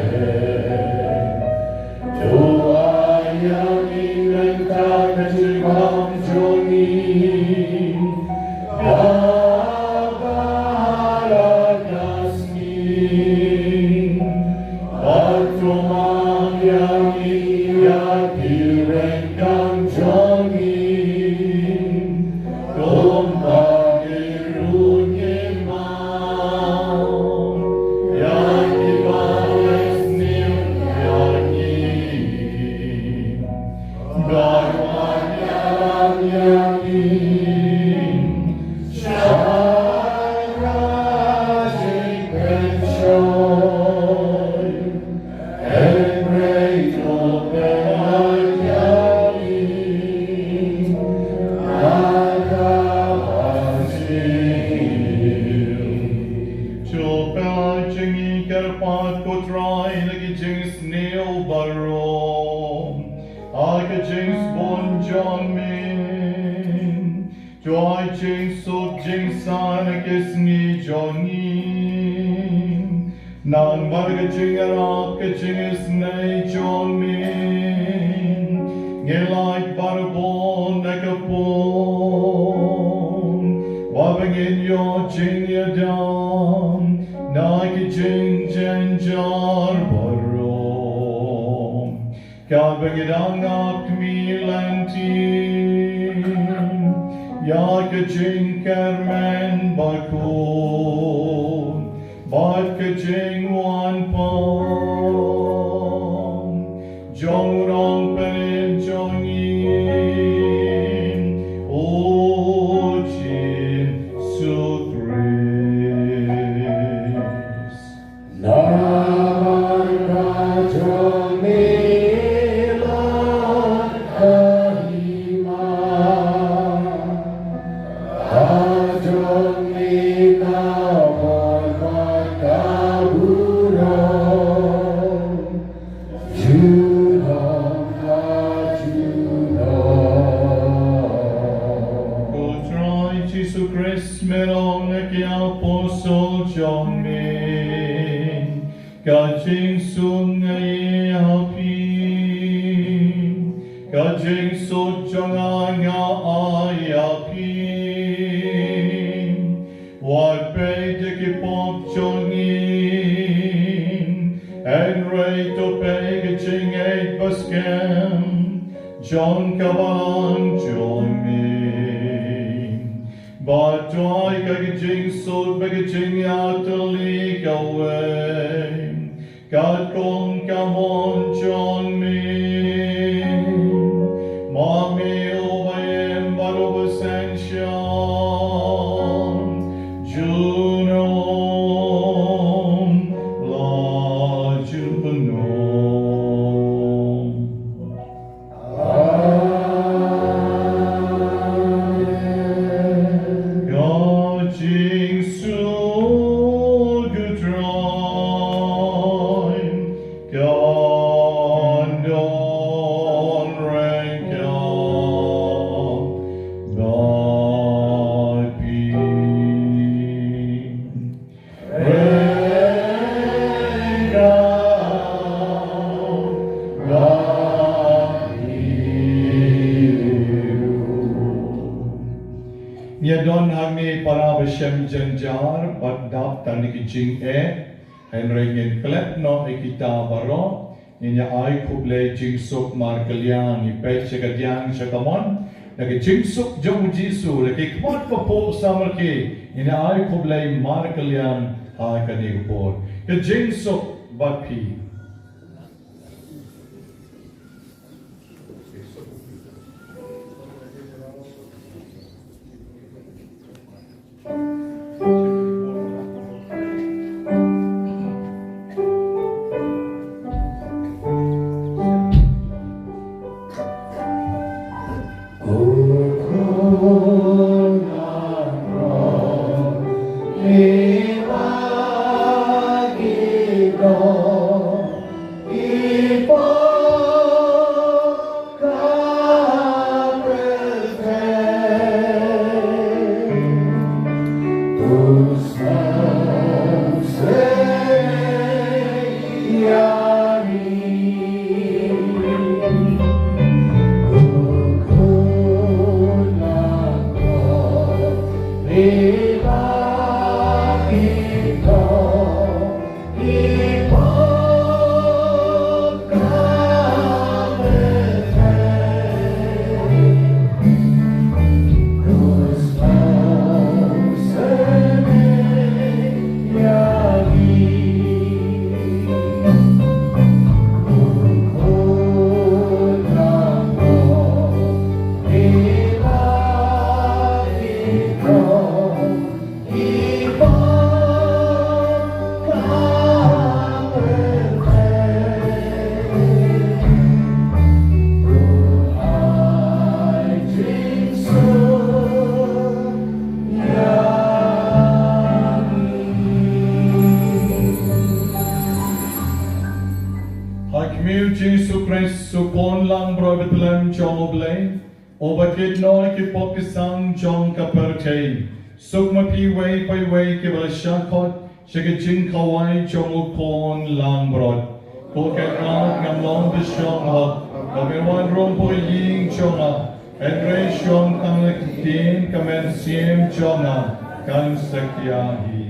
barom Aka James Bon John Min Joy James So James Sana Kisni Jonin Nang Barga Jing Arab Ka Jing Isnay John Min Ngilai Barbon Nakapon Wabangin Yo Jing Yadam Naki Jing Jen Jar Barom Kabangidang Akmi Lantin Yaka Jing Kerman Bakun Baka Jing Wan Pong Jong Rong Pen Jong Yin O Jin Su Grace Namarga Jamilan Kahima Kajamika Mormakaburam Junam Kajunam Go try Jesus Christ Merong Aki Apostle Jong Min Kajing Sung Ngaye Hapin Kajing So Jong Anga Ayapin Wat Bay de Kipop Jong In And Ray to Pay Kajing Eight Baskem John Kabalang Jong Min But I Kajing So Begajing Yatali Away God Kong Kamon John Min Mami Obayem Baroba Sanshan Junom La Junom God Jing Su Gudrine God Don Ranka God Pin Ranka God Nia don hami para beshem jenjar badap tanik jing and ringin klep no ikita baro niya ay kuble jing sok mar kalyan ni pe chagadyang chakamon nagi jing sok jong jisu lagi kmot papo samarki niya ay kuble mar kalyan ay kanigpor ke jing sok badpi Lewagi Jesu Christ kon lang bro betlem Jong oblay. O bakit noy ki pokisang Jong kapertay. Suk mapi way pai way ki bala shakot. Shaka jing kawai Jong kon lang bro. Koket lang ngam long de Jong hot. Kami wan rom po Ïing Jong a. Edre Jong kang tin kamen siem Jong a. Kan sakya hi.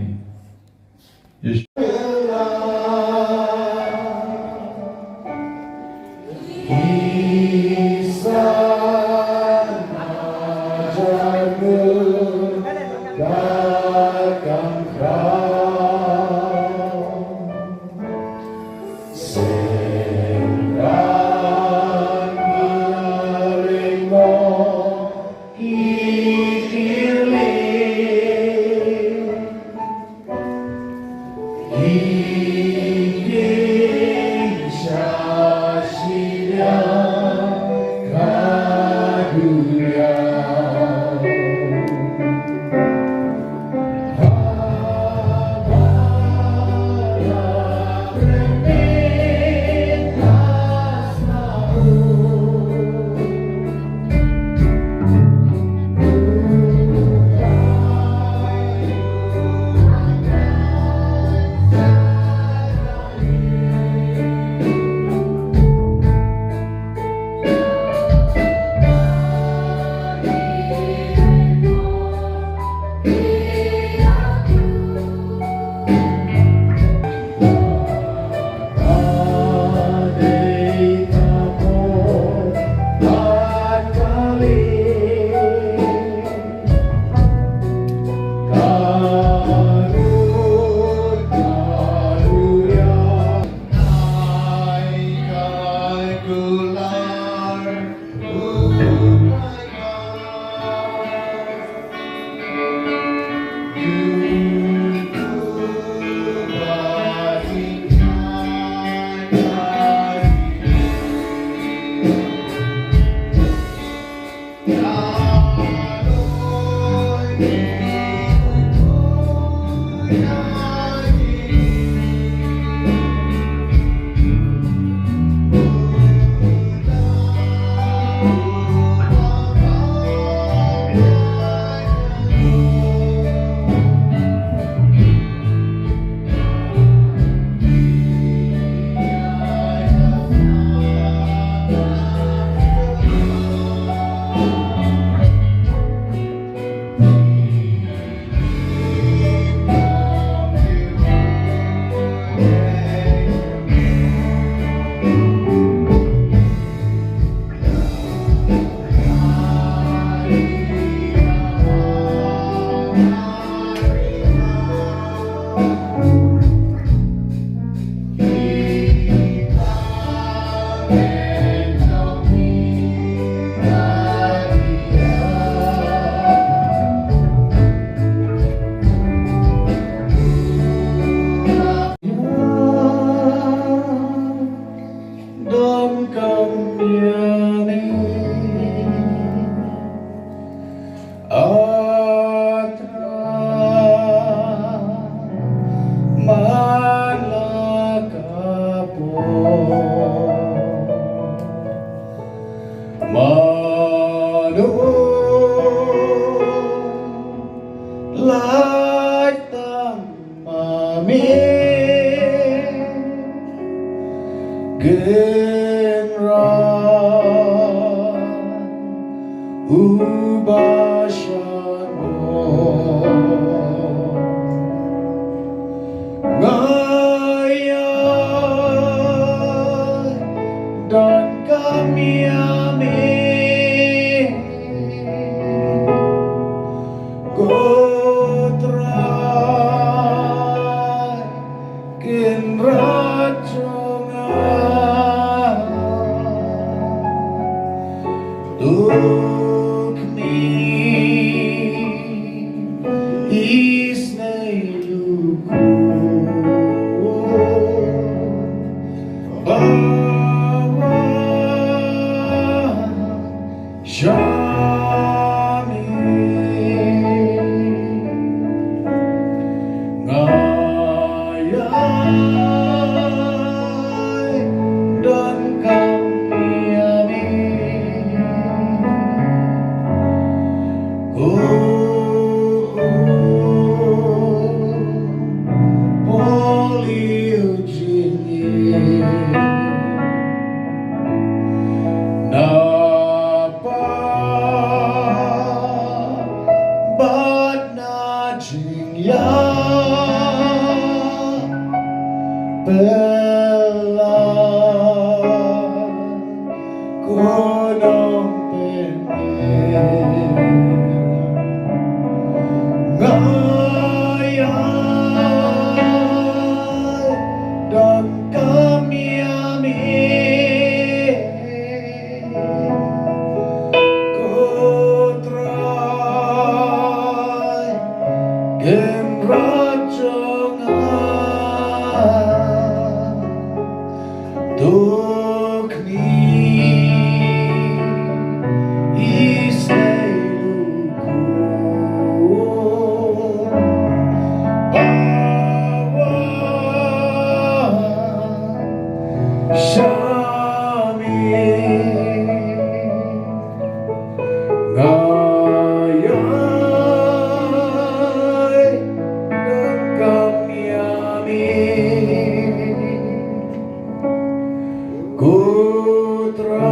Putra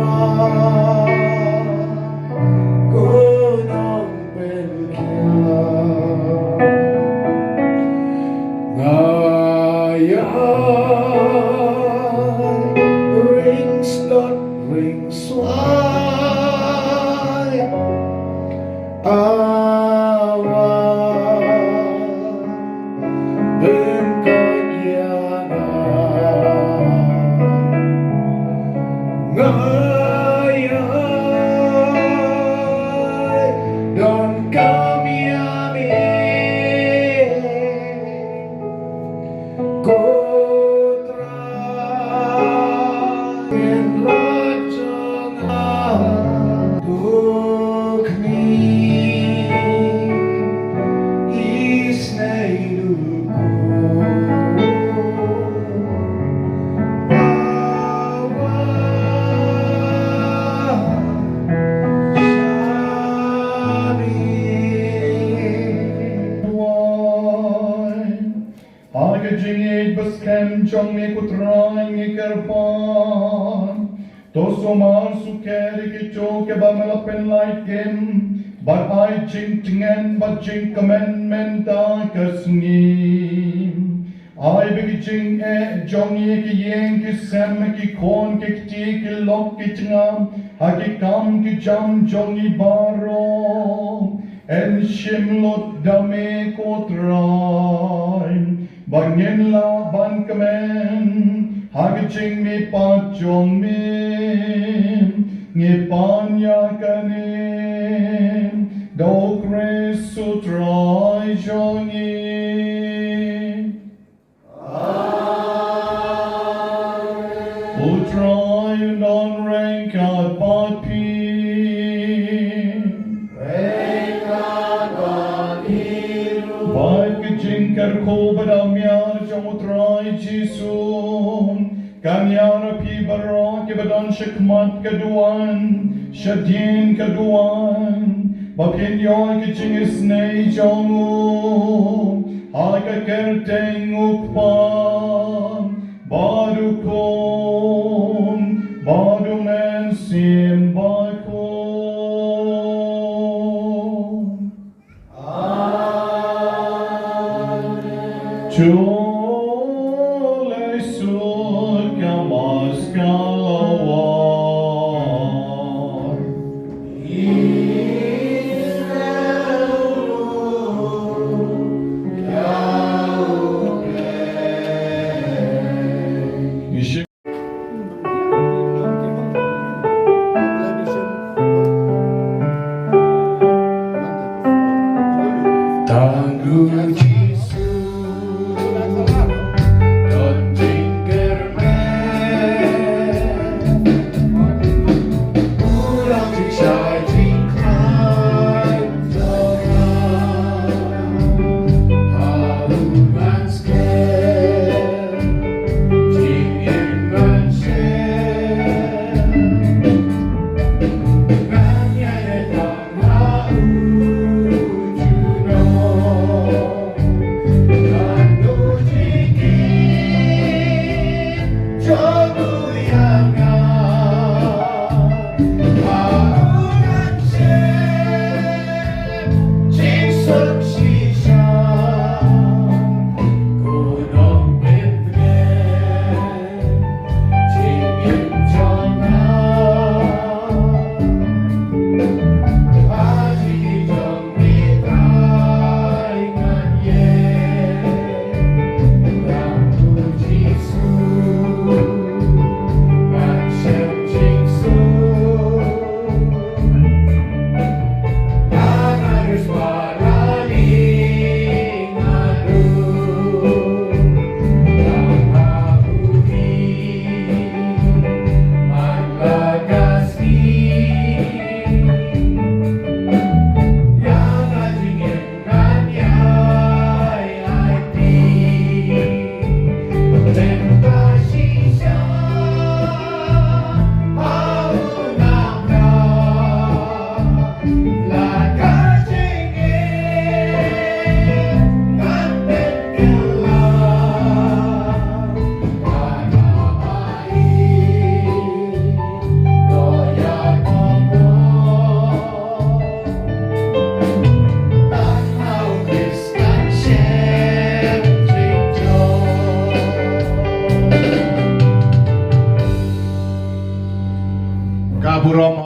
Gunung Bengkiang Ngayay Ringsdot Ringsway Awan Berkenyangan Ngayay Dan kami amin Kotra In Rajangan Dukni Isneiluku Agajingit baskem Jong ikutrang ikarpan Tosomar sukeri kicho ke bamalapen laikim But I ching tingen but ching kamen menta kasngim I begijing Jong ki Ïing ki sem ki kon ki kti ki lok ki tingam Haki kam ki jam Jong baro En shimlot dame kotrain Bangin la ban kamen Hagaching mi pa Jong min Ngi panya kanin Do kres sutrai Jongi Utrai non rank at papi Kar ko badam yar jamutrai jisum Kanyara pi barak badan shikmat kaduan Shadien kaduan Bapin yoy kichingis nei jamu Haka kerteng ukpan Badukon Badumen sim bakon To